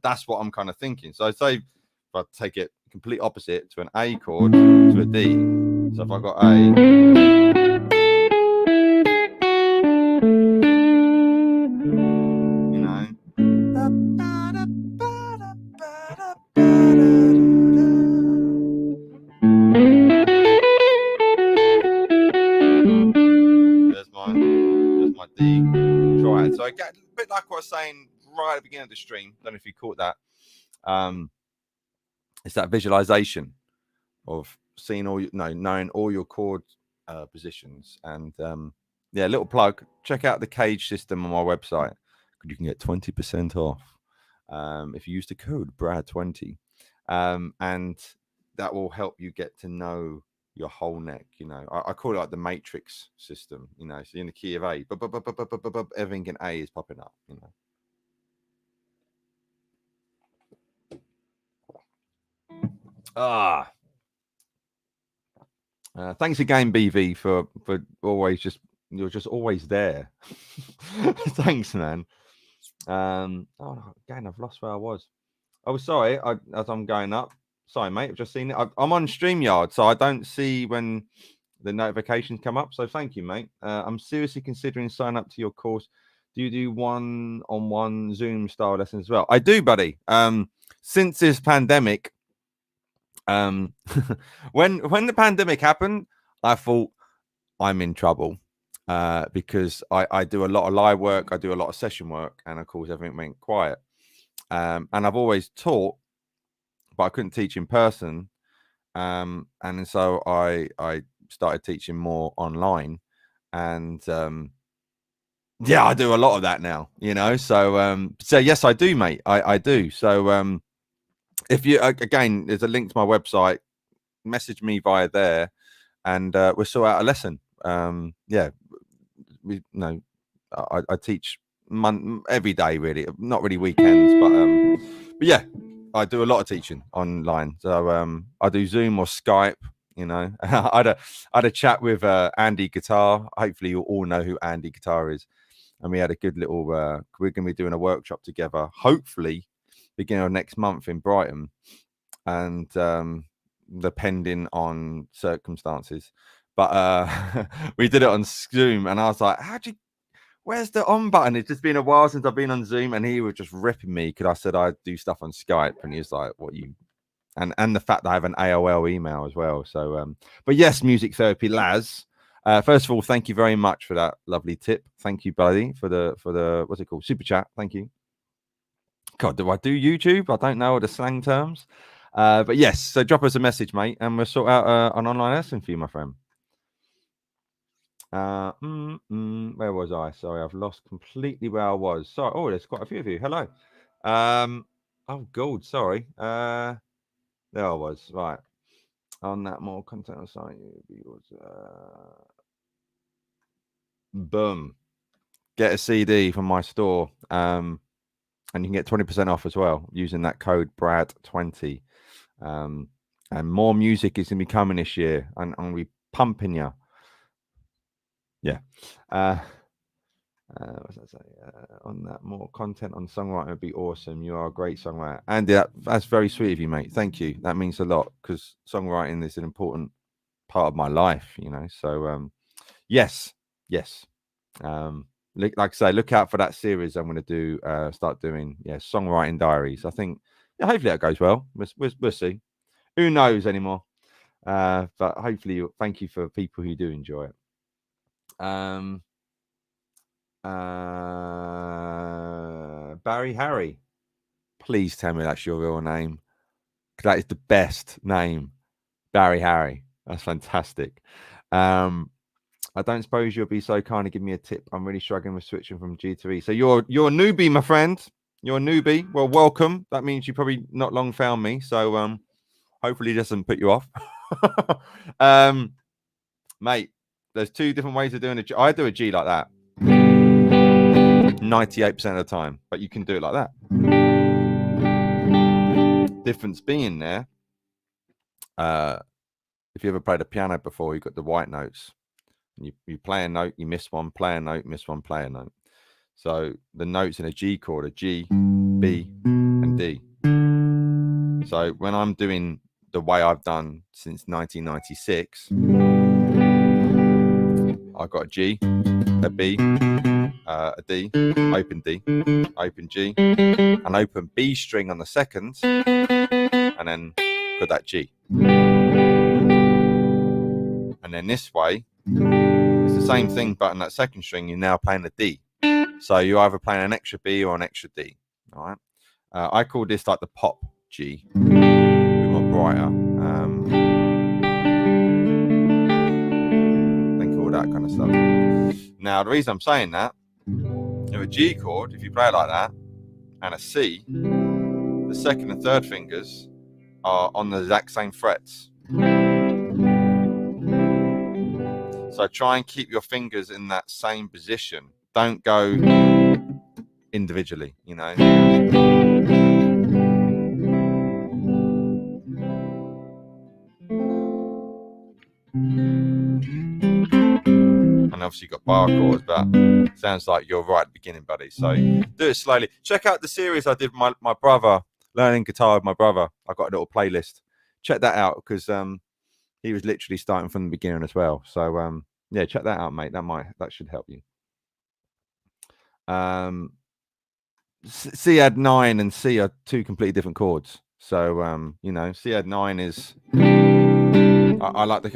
that's what I'm kind of thinking. So say if I take it complete opposite to an A chord to a D. So if I got A, you know, there's my D triad. So I get a bit like what I was saying right at the beginning of the stream. Don't know if you caught that. It's that visualization of seeing knowing all your chord positions. And yeah, little plug, check out the cage system on my website. You can get 20% off if you use the code Brad20, and that will help you get to know your whole neck. You know, I call it like the matrix system. You know, so in the key of A, everything in A is popping up. You know. Thanks again, BV, for always you're just always there. Thanks, man. Again, I've lost where I was. Oh, sorry. As I'm going up, sorry, mate. I've just seen it. I'm on StreamYard, so I don't see when the notifications come up. So thank you, mate. I'm seriously considering signing up to your course. Do you do one-on-one Zoom style lessons as well? I do, buddy. Since this pandemic. When the pandemic happened, I thought I'm in trouble because I do a lot of live work, I do a lot of session work, and of course everything went quiet. And I've always taught, but I couldn't teach in person. And so I started teaching more online, and yeah, I do a lot of that now, you know. So yes, I do, mate. I do. So if you again, there's a link to my website. Message me via there, and we'll sort out a lesson. Yeah, I teach every day, really, not really weekends, but yeah, I do a lot of teaching online. So I do Zoom or Skype. You know, I had a chat with Andy Guitar. Hopefully, you all know who Andy Guitar is, and we had a good little. We're going to be doing a workshop together. Hopefully, beginning of next month in Brighton, and depending on circumstances, but we did it on Zoom, and I was like, where's the on button? It's just been a while since I've been on Zoom, and he was just ripping me because I said I do stuff on Skype, and he was like, what you, and the fact that I have an AOL email as well. So but yes, Music Therapy Laz, first of all, thank you very much for that lovely tip. Thank you, buddy, for the what's it called, super chat. Thank you. God, do I do YouTube? I don't know all the slang terms. But yes, so drop us a message, mate, and we'll sort out an online lesson for you, my friend. Where was I? Sorry, I've lost completely where I was. Sorry. Oh, there's quite a few of you. Hello. Oh, God, sorry. There I was. Right. On that more content on site, boom. Get a CD from my store. And you can get 20% off as well using that code Brad20. And more music is going to be coming this year, and I'm going to be pumping you. Yeah. What's that say? On that, more content on songwriting would be awesome. You are a great songwriter. Andy, that's very sweet of you, mate. Thank you. That means a lot because songwriting is an important part of my life, you know. So yes. Like I say, look out for that series I'm going to start doing. Yeah, songwriting diaries. I think hopefully that goes well. We'll see. Who knows anymore? But hopefully, thank you for people who do enjoy it. Barry Harry, please tell me that's your real name. That is the best name, Barry Harry. That's fantastic. I don't suppose you'll be so kind to give me a tip. I'm really struggling with switching from G to E. So you're a newbie, my friend. You're a newbie. Well, welcome. That means you probably not long found me. So hopefully it doesn't put you off. Mate, there's two different ways of doing a G. I do a G like that 98% of the time, but you can do it like that. Difference being there, if you ever played a piano before, you've got the white notes. You play a note, you miss one, play a note, miss one, play a note. So the notes in a G chord are G, B, and D. So when I'm doing the way I've done since 1996, I've got a G, a B, a D, open D, open G, an open B string on the second, and then got that G. And then this way, it's the same thing, but on that second string, you're now playing a D. So you're either playing an extra B or an extra D. All right. I call this like the pop G, a bit more brighter. Think all that kind of stuff. Now, the reason I'm saying that, with a G chord, if you play it like that, and a C, the second and third fingers are on the exact same frets. So try and keep your fingers in that same position. Don't go individually, you know. And obviously you've got bar chords, but sounds like you're right at the beginning, buddy. So do it slowly. Check out the series I did with my brother, learning guitar with my brother. I got a little playlist. Check that out, because he was literally starting from the beginning as well. So yeah, check that out, mate. That should help you. C add 9 and C are two completely different chords. So you know, C add 9 is I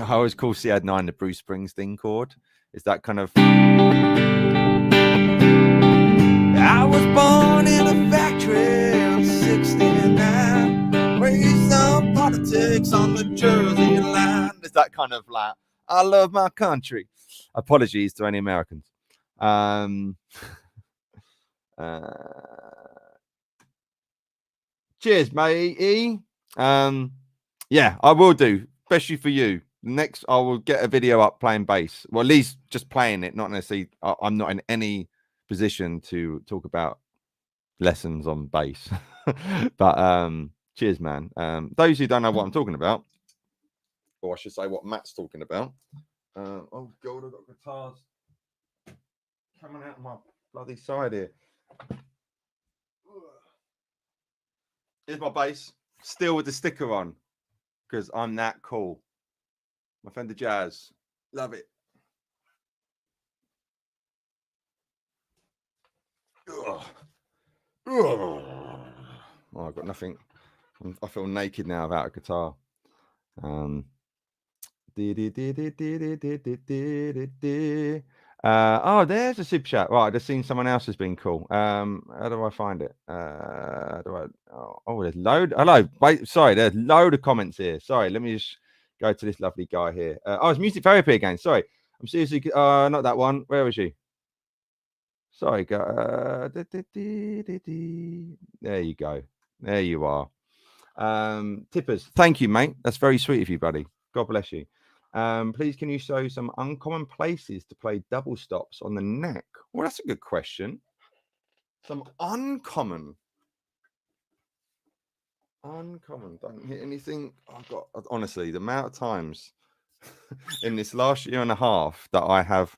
always call C add 9 the Bruce Springsteen chord. Is that kind of I was born in a factory of 69, raised on politics on the Jersey line. Is that kind of like I love my country? Apologies to any Americans. Cheers, mate. Yeah, I will do, especially for you. Next, I will get a video up playing bass. Well, at least just playing it, not necessarily. I'm not in any position to talk about lessons on bass. But cheers, man. Those who don't know what I'm talking about, or I should say what Matt's talking about. Oh god, I've got guitars coming out of my bloody side here. Here's my bass, still with the sticker on, because I'm that cool. My Fender Jazz, love it. Oh, I've got nothing. I feel naked now without a guitar. Oh, there's a super chat. Right, I just seen someone else has been cool. How do I find it? There's load. Hello. Wait, sorry, there's load of comments here. Sorry, let me just go to this lovely guy here. It's music therapy again. Sorry, I'm seriously. Not that one. Where was you? Sorry, there you go. There you are. Tippers, thank you, mate. That's very sweet of you, buddy. God bless you. Please, can you show some uncommon places to play double stops on the neck? Well, that's a good question. Some uncommon. Don't hit anything. I've got, honestly, the amount of times in this last year and a half that I have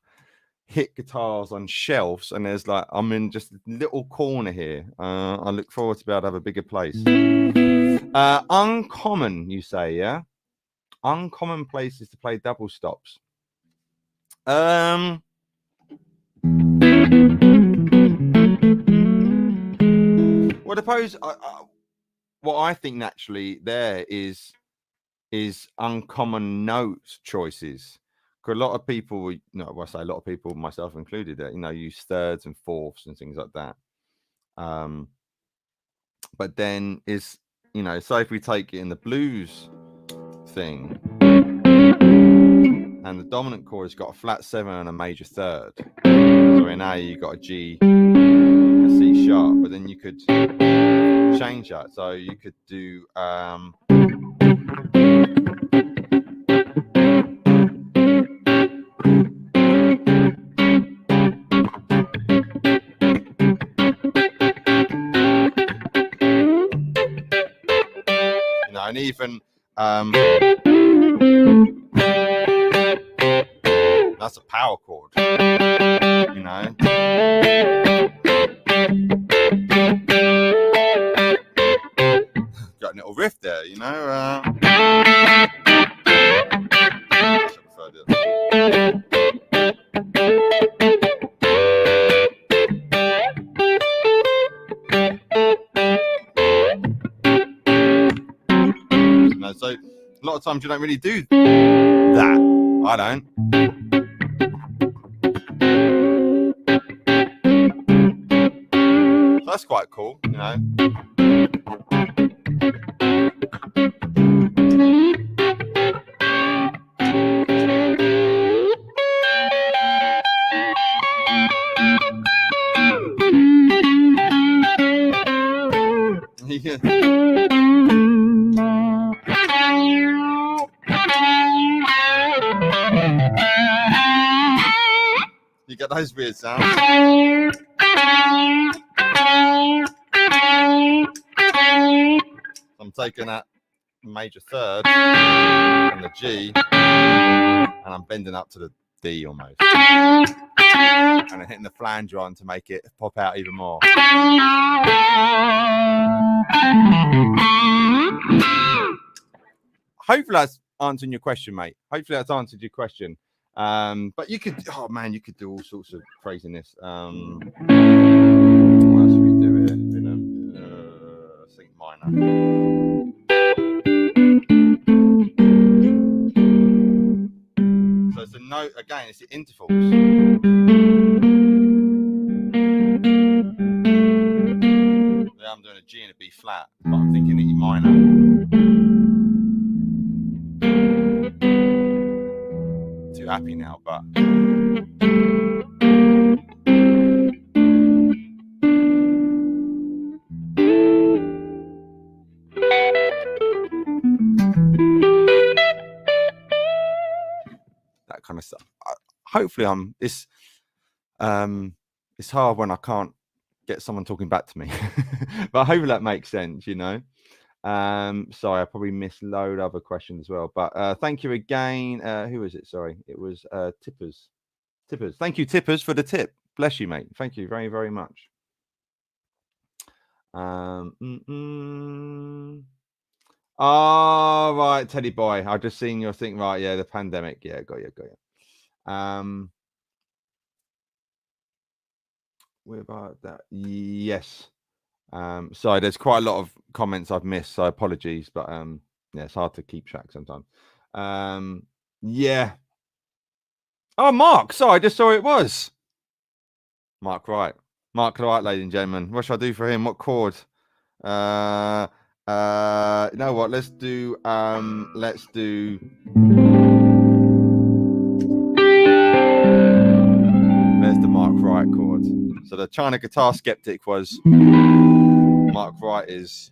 hit guitars on shelves, and there's like I'm in just a little corner here. I look forward to be able to have a bigger place. Uncommon, you say, yeah? Uncommon places to play double stops. Well, I suppose what I think naturally there is uncommon note choices. Because a lot of people, I say a lot of people, myself included, use thirds and fourths and things like that. But then so if we take it in the blues thing, and the dominant chord has got a flat 7 and a major third. So in A you got a G and a C sharp, but then you could change that. So you could do And even that's a power chord, you know. Got a little riff there, you know. So a lot of times you don't really do that. I don't. So that's quite cool, you know. Yeah. You get those weird sounds. I'm taking that major third and the G, and I'm bending up to the D almost, and I'm hitting the flanger on to make it pop out even more. Hopefully that's answering your question, mate. Hopefully that's answered your question. But you could, oh man, you could do all sorts of craziness. What else do we do here? Think minor. So it's a note again. It's the intervals. Yeah, I'm doing a G and a B flat, but I'm thinking E minor. Too happy now, but. That kind of stuff. Hopefully it's hard when I can't get someone talking back to me, but hopefully that makes sense, you know. Sorry, I probably missed load other questions as well, but thank you again. Who was it? Sorry, it was Tippers. Thank you, Tippers, for the tip. Bless you, mate. Thank you very, very much. Oh, right, Teddy boy. I've just seen your thing. Right, yeah, the pandemic. Yeah, got you. Where about that? Yes. Sorry, there's quite a lot of comments I've missed, so apologies, but yeah, it's hard to keep track sometimes. Yeah. Oh, Mark. Sorry, I just saw it was Mark Wright. Mark Wright, ladies and gentlemen. What should I do for him? What chord? You know what? Let's do there's the Mark Wright chord. So the China Guitar Skeptic was Mark Wright is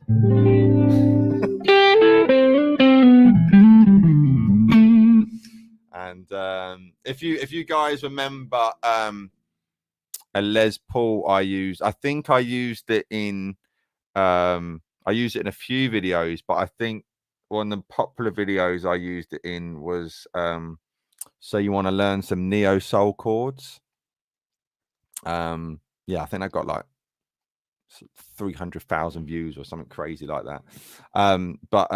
and if you guys remember a Les Paul I think I used it in I used it in a few videos, but I think one of the popular videos I used it in was so you want to learn some neo soul chords. Yeah, I think I got like 300,000 views or something crazy like that. But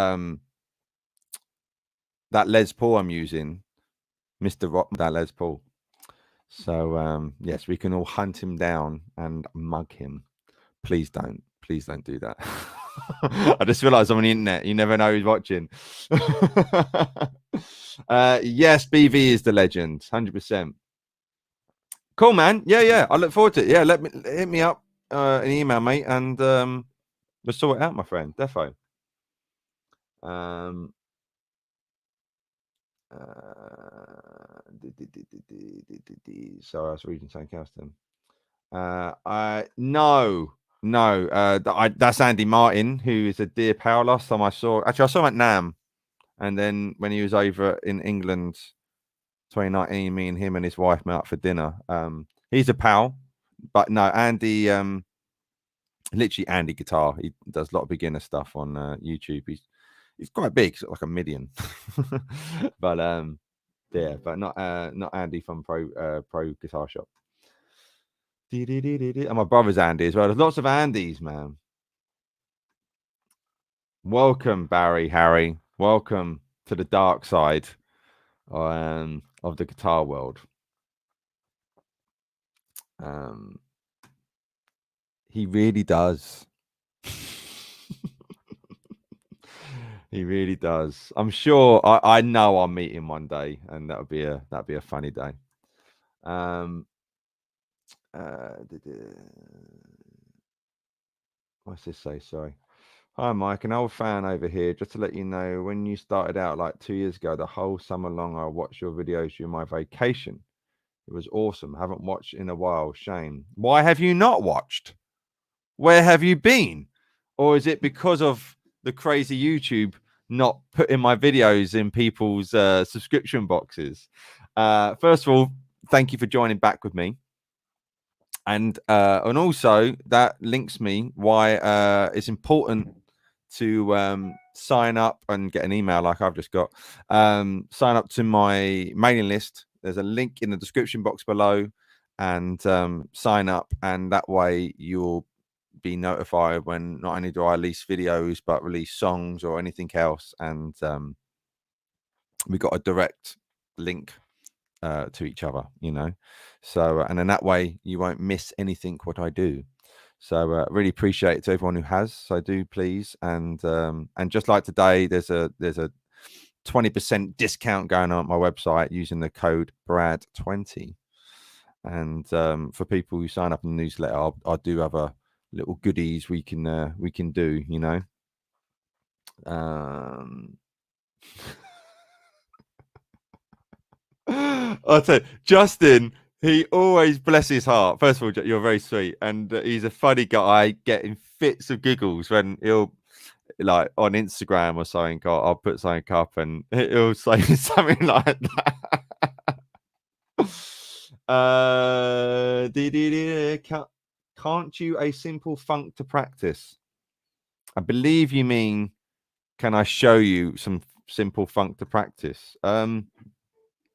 that Les Paul I'm using, Mr. Rock, that Les Paul. So yes, we can all hunt him down and mug him. Please don't do that. I just realized I'm on the internet. You never know who's watching. Yes, BV is the legend, 100%. Cool, man. Yeah. I look forward to it. Yeah, hit me up an email, mate, and we'll sort it out, my friend. Defo. Sorry, I was reading something else then. That's Andy Martin, who is a dear pal. Last time I saw him at NAM, and then when he was over in England 2019, me and him and his wife met up for dinner. He's a pal, but no, Andy, literally Andy Guitar. He does a lot of beginner stuff on YouTube. He's quite big, sort of like a median. But yeah, but not Andy from Pro Guitar Shop. And my brother's Andy as well. There's lots of Andys, man. Welcome, Barry, Harry. Welcome to the dark side of the guitar world. He really does. He really does. I'm sure. I know I'll meet him one day, and that'd be a funny day. What's this say? Sorry. Hi, Mike, an old fan over here. Just to let you know, when you started out like 2 years ago, the whole summer long, I watched your videos during my vacation. It was awesome. Haven't watched in a while. Shame. Why have you not watched? Where have you been? Or is it because of the crazy YouTube not putting my videos in people's subscription boxes? First of all, thank you for joining back with me. And also that links me why it's important to sign up and get an email like I've just got. Sign up to my mailing list. There's a link in the description box below, and sign up, and that way you'll be notified when not only do I release videos but release songs or anything else. And we got a direct link to each other, you know. So and then that way you won't miss anything what I do. So really appreciate it to everyone who has. So do please. And just like today, there's a 20% discount going on my website using the code Brad20. And for people who sign up in the newsletter, I do have a little goodies we can do, you know. I'll tell you, Justin, he always, bless his heart. First of all, you're very sweet, and he's a funny guy, getting fits of giggles when he'll, like, on Instagram or something, I'll put something up and he'll say something like that. Can't you a simple funk to practice? I believe you mean, can I show you some simple funk to practice? Of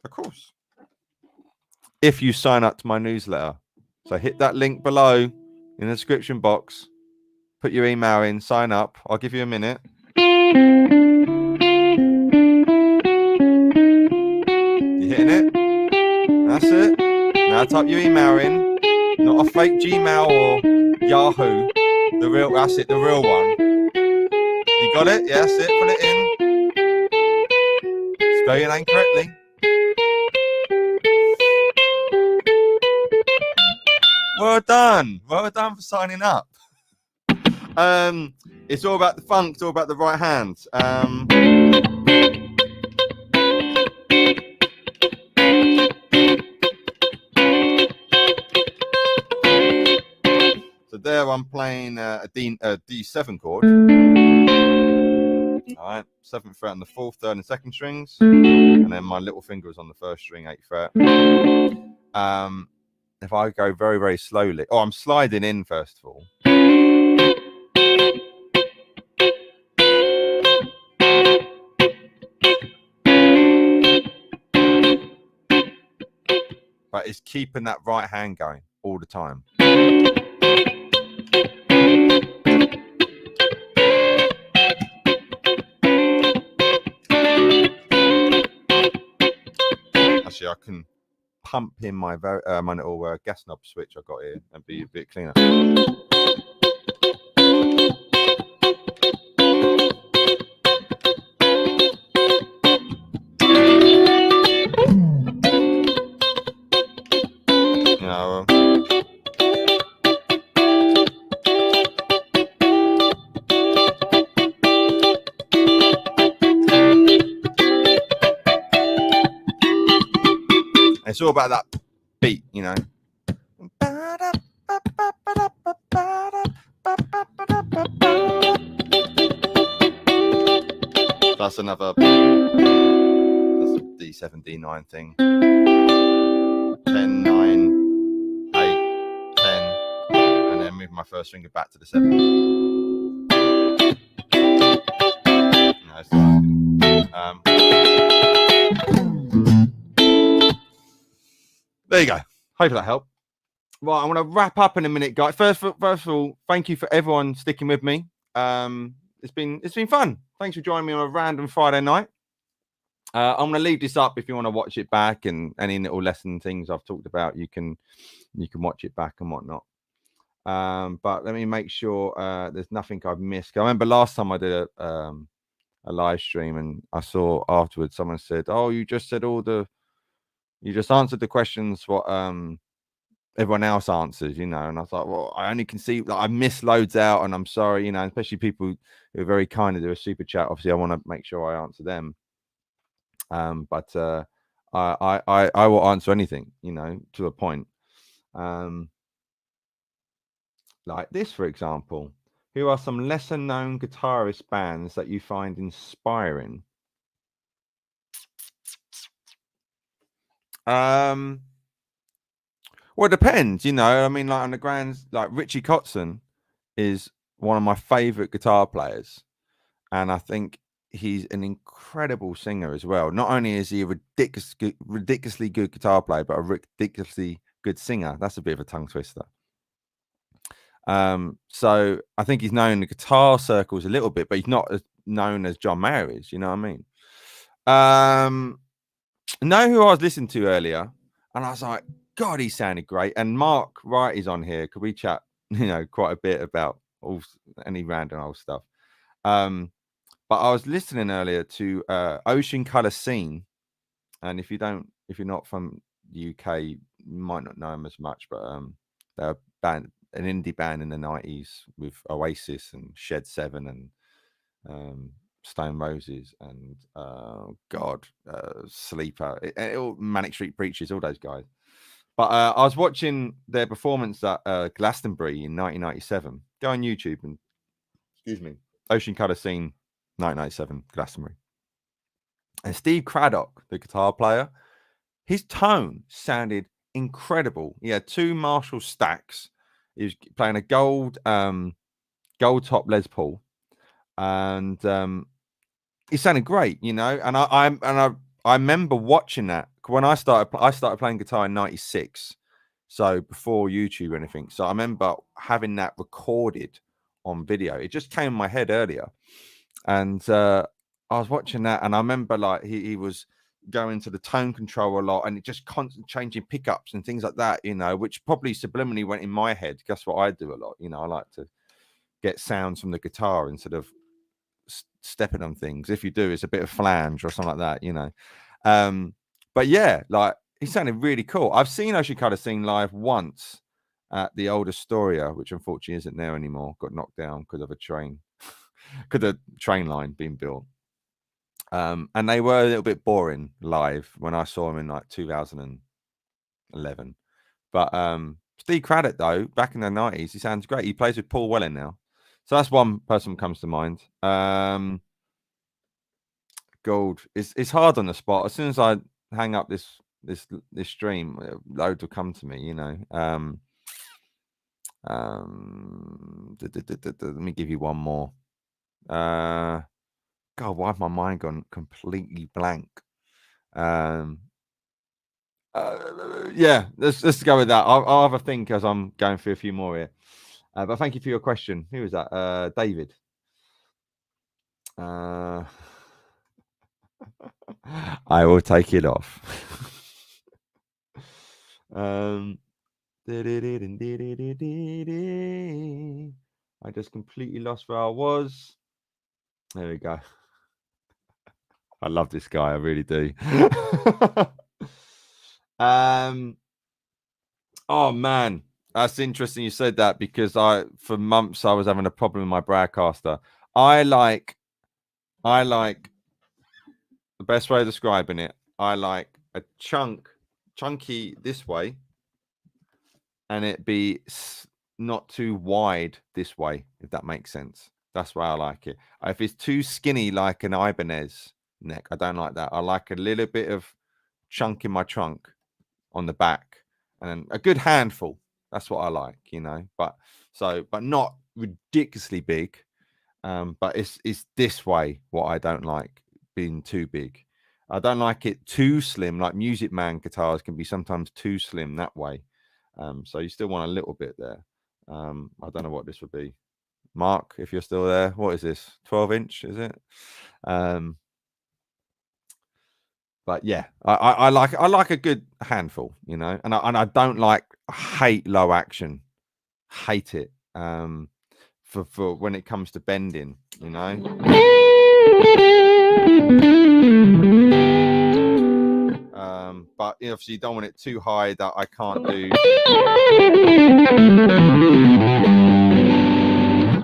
course. If you sign up to my newsletter. So hit that link below in the description box, put your email in, sign up. I'll give you a minute. You hitting it? That's it. Now type your email in, not a fake Gmail or Yahoo. The real, that's it, the real one. You got it? Yeah, that's it. Put it in. Spell your name correctly. Well done. Well done for signing up. It's all about the funk. It's all about the right hand. So there I'm playing a D7 chord. All right, 7th fret on the 4th, 3rd, and 2nd strings. And then my little finger is on the 1st string, 8th fret. If I go very, very slowly, I'm sliding in first of all. But it's keeping that right hand going all the time. Actually, I can pump in my my little gas knob switch I got here and be a bit cleaner. You know, it's all about that beat, you know. That's another. That's a D7, D9 thing. 10, 9, 8, 10, and then move my first finger back to the 7. You know, That's all right. There you go. Hopefully that helped. Right, I'm going to wrap up in a minute, guys. First of all, thank you for everyone sticking with me. It's been fun. Thanks for joining me on a random Friday night. I'm going to leave this up if you want to watch it back, and any little lesson things I've talked about, you can watch it back and whatnot. But let me make sure there's nothing I've missed. I remember last time I did a live stream, and I saw afterwards someone said, "Oh, you just answered the questions what everyone else answers, you know." And I was like, well, I only can see that I missed loads out, and I'm sorry, you know, especially people who are very kind to do a super chat. Obviously, I want to make sure I answer them. But I will answer anything, you know, to a point. Like this, for example. Who are some lesser known guitarist bands that you find inspiring? Well, it depends, you know. I mean, like on the grand, like Richie Kotzen is one of my favorite guitar players, and I think he's an incredible singer as well. Not only is he a ridiculously good guitar player, but a ridiculously good singer. That's a bit of a tongue twister. So I think he's known in the guitar circles a little bit, but he's not as known as John Mayer is. You know what I mean? Know who I was listening to earlier, and I was like, God, he sounded great. And Mark Wright is on here. Could we chat, you know, quite a bit about any random old stuff? But I was listening earlier to Ocean Colour Scene, and if you're not from the UK, you might not know them as much, but they're an indie band in the 90s with Oasis and Shed 7 and Stone Roses and Sleeper, all Manic Street Preachers, all those guys. But I was watching their performance at Glastonbury in 1997. Go on YouTube and, excuse me, Ocean Colour Scene 1997 Glastonbury. And Steve Craddock, the guitar player, his tone sounded incredible. He had two Marshall stacks. He was playing a gold top Les Paul, and he sounded great, you know. And I remember watching that when I started playing guitar in '96, so before YouTube or anything. So I remember having that recorded on video. It just came in my head earlier, and I was watching that, and I remember like he was going to the tone control a lot, and it just constant changing pickups and things like that, you know, which probably subliminally went in my head. Guess what I do a lot, you know, I like to get sounds from the guitar instead of stepping on things. If you do, it's a bit of flange or something like that, you know. But yeah, like he sounded really cool. I've seen Ocean Colour Scene live once at the old Astoria, which unfortunately isn't there anymore. Got knocked down because of a train line being built. And they were a little bit boring live when I saw them in like 2011. But Steve Craddock, though, back in the 90s, he sounds great. He plays with Paul Welling now. So that's one person who comes to mind. Gold. It's hard on the spot. As soon as I hang up this stream, loads will come to me, you know. Let me give you one more. God, why have my mind gone completely blank? Yeah, let's go with that. I'll have a think as I'm going through a few more here. But thank you for your question. Who was that? David. I will take it off. I just completely lost where I was. There we go. I love this guy. I really do. Oh man, that's interesting you said that, because for months I was having a problem with my broadcaster. I like the best way of describing it. I like a chunky this way, and it be not too wide this way, if that makes sense. That's why I like it. If it's too skinny like an Ibanez neck, I don't like that. I like a little bit of chunk in my trunk on the back, and a good handful. That's what I like, you know. But not ridiculously big, But it's this way what I don't like, being too big. I don't like it too slim. Like Music Man guitars can be sometimes too slim that way. So you still want a little bit there. I don't know what this would be. Mark, if you're still there, what is this? 12-inch, is it? But yeah, I like a good handful, you know, and I don't like, hate low action, hate it. For when it comes to bending, you know. But obviously you don't want it too high that I can't do.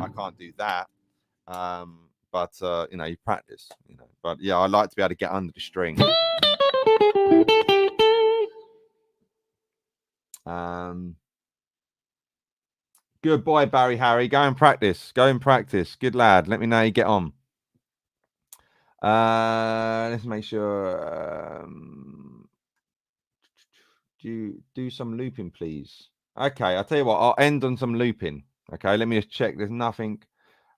I can't do that. But you know, you practice, you know. But yeah, I like to be able to get under the string. Good boy, Barry Harry. Go and practice. Go and practice. Good lad. Let me know how you get on. Let's make sure. Do some looping, please. Okay, I'll tell you what. I'll end on some looping. Okay, let me just check. There's nothing.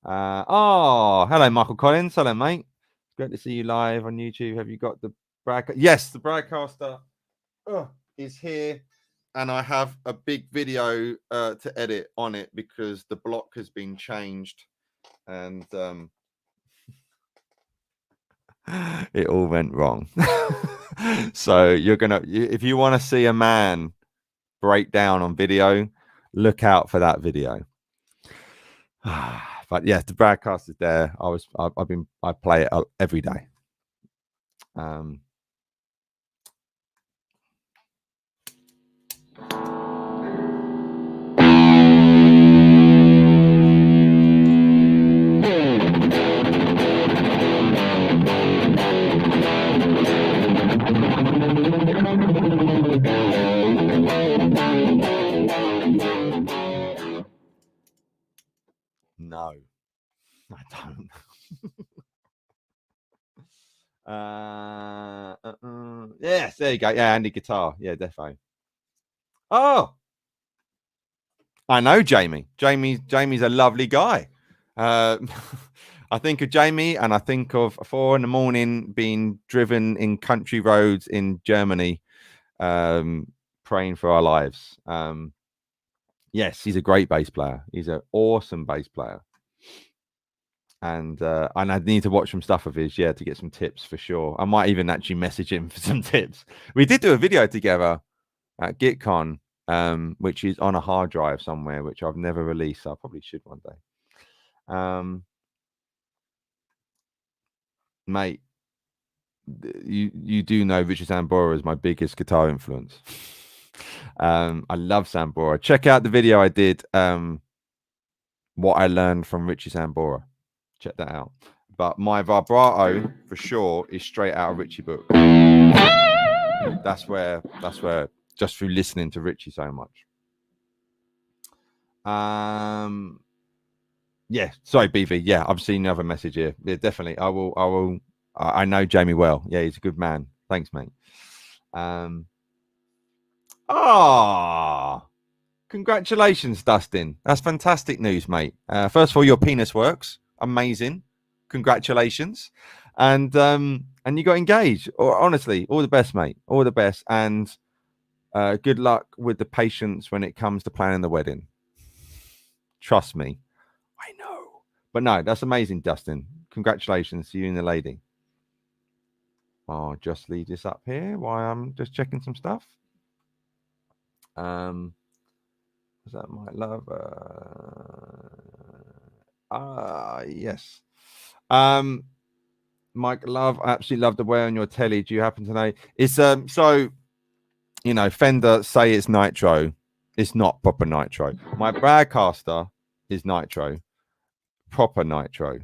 Oh, hello, Michael Collins. Hello, mate. It's great to see you live on YouTube. Have you got the broadcast? Yes, the broadcaster is here, and I have a big video to edit on it because the block has been changed, and it all went wrong. So if you want to see a man break down on video, look out for that video. But yeah, the broadcast is there. I play it every day. No, I don't. Yes, there you go. Yeah, Andy guitar. Yeah, defo. Oh, I know Jamie. Jamie's a lovely guy. I think of Jamie, and I think of 4 a.m. being driven in country roads in Germany, praying for our lives. Yes, he's a great bass player. He's an awesome bass player. And I need to watch some stuff of his, to get some tips for sure. I might even actually message him for some tips. We did do a video together at GitCon, which is on a hard drive somewhere, which I've never released. So I probably should one day. Mate, you do know Richard Sambora is my biggest guitar influence. I love Sambora. Check out the video I did, what I learned from Richie Sambora. Check that out. But my vibrato for sure is straight out of Richie book. That's where just through listening to Richie so much. Yeah, sorry, BV. Yeah, I've seen the other message here. Yeah, definitely. I know Jamie well. Yeah, he's a good man. Thanks, mate. Congratulations, Dustin. That's fantastic news, mate. First of all, your penis works. Amazing. Congratulations. And you got engaged. Or honestly, all the best, mate. All the best. And good luck with the patience when it comes to planning the wedding. Trust me. I know. But no, that's amazing, Dustin. Congratulations to you and the lady. I'll just leave this up here while I'm just checking some stuff. Is that my love? Yes. Mike Love, I absolutely love the way on your telly. Do you happen to know? It's so, you know, Fender say it's nitro. It's not proper nitro. My broadcaster is nitro, proper nitro.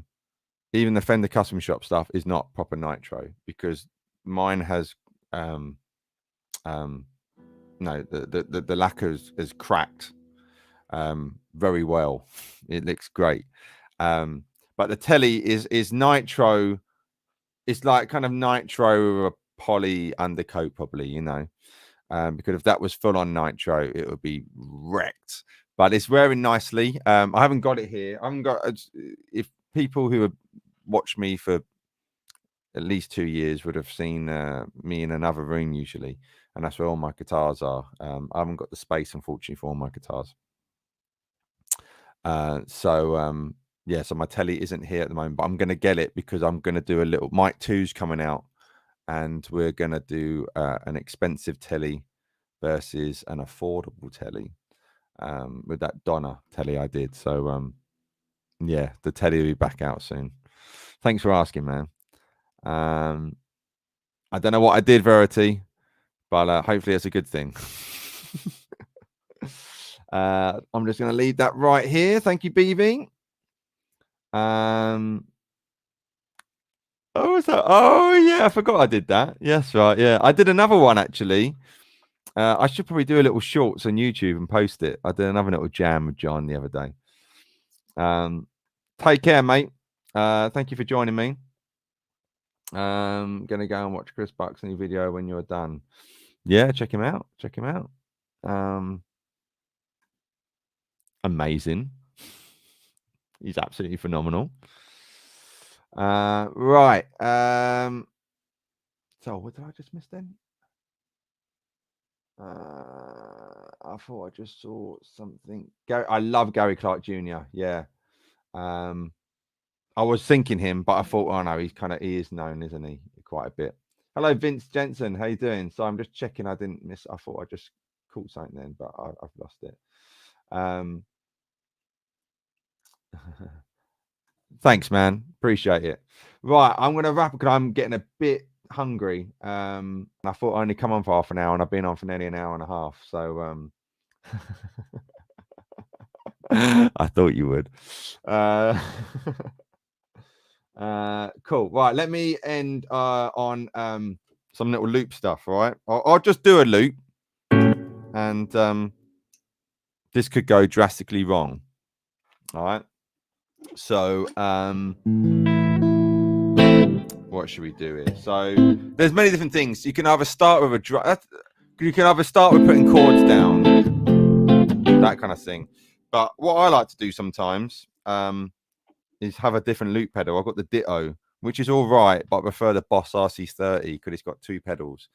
Even the Fender Custom Shop stuff is not proper nitro because mine has no, the lacquer is cracked very well. It looks great. But the telly is nitro. It's like kind of nitro with a poly undercoat, probably, you know. Because if that was full on nitro, it would be wrecked. But it's wearing nicely. I haven't got it here. I haven't got. If people who have watched me for at least 2 years would have seen me in another room usually, and that's where all my guitars are. I haven't got the space, unfortunately, for all my guitars. So my telly isn't here at the moment, but I'm going to get it because I'm going to do a little Mic 2's coming out, and we're going to do an expensive telly versus an affordable telly with that Donna telly I did. So yeah, the telly will be back out soon. Thanks for asking, man. I don't know what I did, Verity, but hopefully it's a good thing. I'm just going to leave that right here. Thank you, BV. Oh yeah, I forgot I did that. Yes, right. Yeah, I did another one actually. I should probably do a little shorts on YouTube and post it. I did another little jam with John the other day. Take care, mate. Thank you for joining me. Gonna go and watch Chris Buck's new video when you're done. Yeah, check him out. Check him out. Amazing. He's absolutely phenomenal. Right. So what did I just miss then? I thought I just saw something. I love Gary Clark Jr. Yeah. I was thinking him, but I thought, oh no, he is known, isn't he? Quite a bit. Hello, Vince Jensen. How you doing? So I'm just checking. I didn't miss. I thought I just caught something then, but I've lost it. Thanks, man. Appreciate it. Right, I'm gonna wrap because I'm getting a bit hungry. I thought I only come on for half an hour, and I've been on for nearly an hour and a half. So I thought you would. Cool. Right, let me end on some little loop stuff. All right, I'll just do a loop, and this could go drastically wrong. All right. So what should we do here? So there's many different things. You can either start with you can either start with putting chords down, that kind of thing. But what I like to do sometimes is have a different loop pedal. I've got the Ditto, which is all right, but I prefer the Boss RC30 because it's got 2 pedals.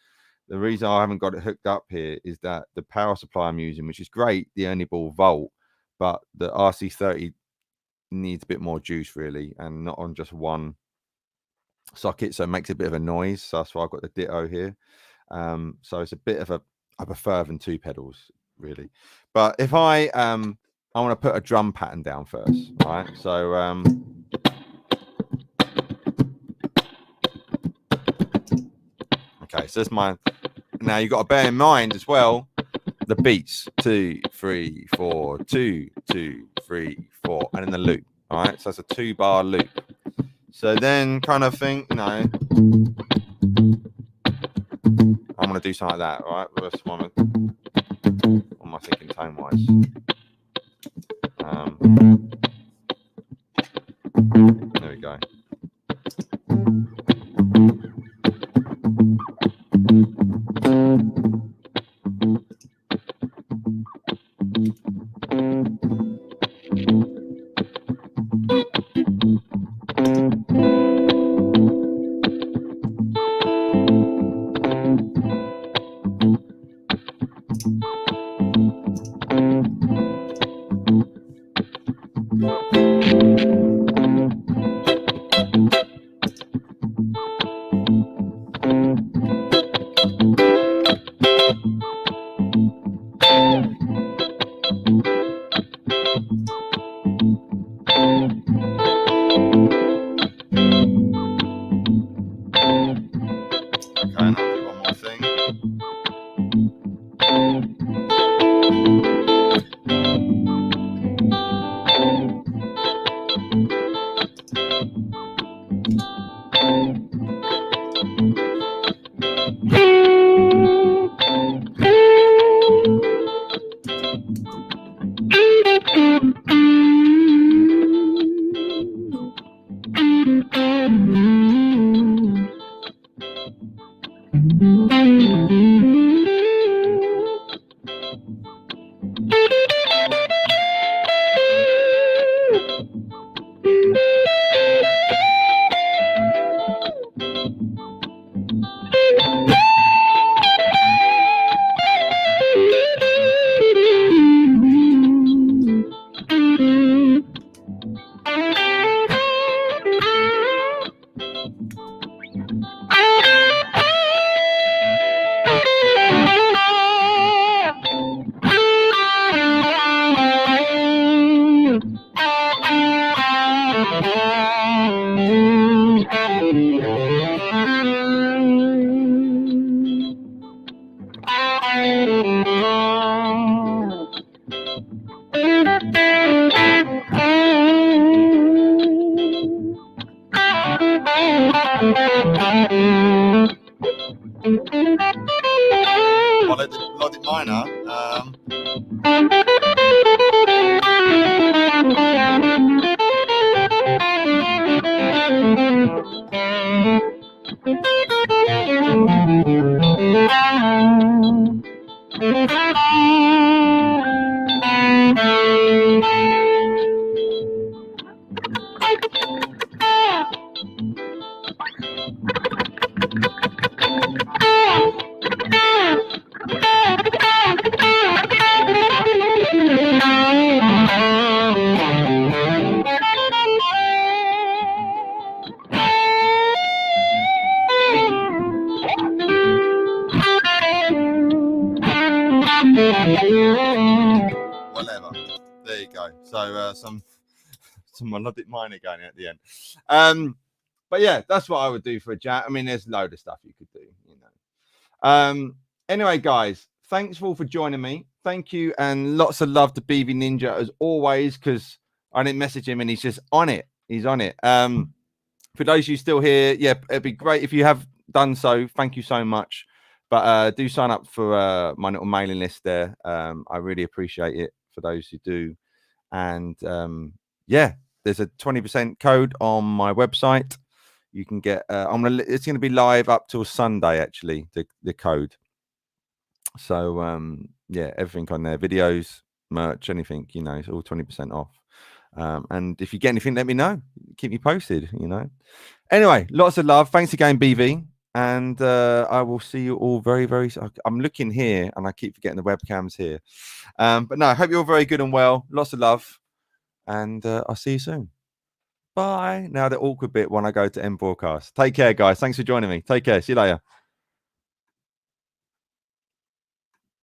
The reason I haven't got it hooked up here is that the power supply I'm using, which is great, the Only Ball Volt, but the RC30 needs a bit more juice really, and not on just one socket, so it makes a bit of a noise. So that's why I've got the Ditto here. So it's a bit of I prefer having 2 pedals really. But if I want to put a drum pattern down first, right? So okay, so that's my. Now you've got to bear in mind as well the beats 2 3 4 2 2 3 4, and then the loop. All right, so that's a 2-bar loop. So then, kind of think, I'm gonna do something like that. All right, what am I thinking tone wise? There we go. Whatever. There you go. So some melodic minor going at the end. But yeah, that's what I would do for a jam. I mean, there's a load of stuff you could do, you know. Anyway, guys, thanks all for joining me. Thank you, and lots of love to BV Ninja as always, because I didn't message him and he's just on it. He's on it. For those of you still here, yeah, it'd be great if you have done so. Thank you so much. But do sign up for my little mailing list there. I really appreciate it for those who do. And yeah, there's a 20% code on my website. You can get it's going to be live up till Sunday, actually, the code. So yeah, everything on there, videos, merch, anything, you know, it's all 20% off. And if you get anything, let me know. Keep me posted, you know. Anyway, lots of love. Thanks again, BV. And I will see you all very, very soon. I'm looking here and I keep forgetting the webcams here. But no, I hope you're all very good and well. Lots of love. And I'll see you soon. Bye. Now the awkward bit when I go to end broadcast. Take care, guys. Thanks for joining me. Take care. See you later.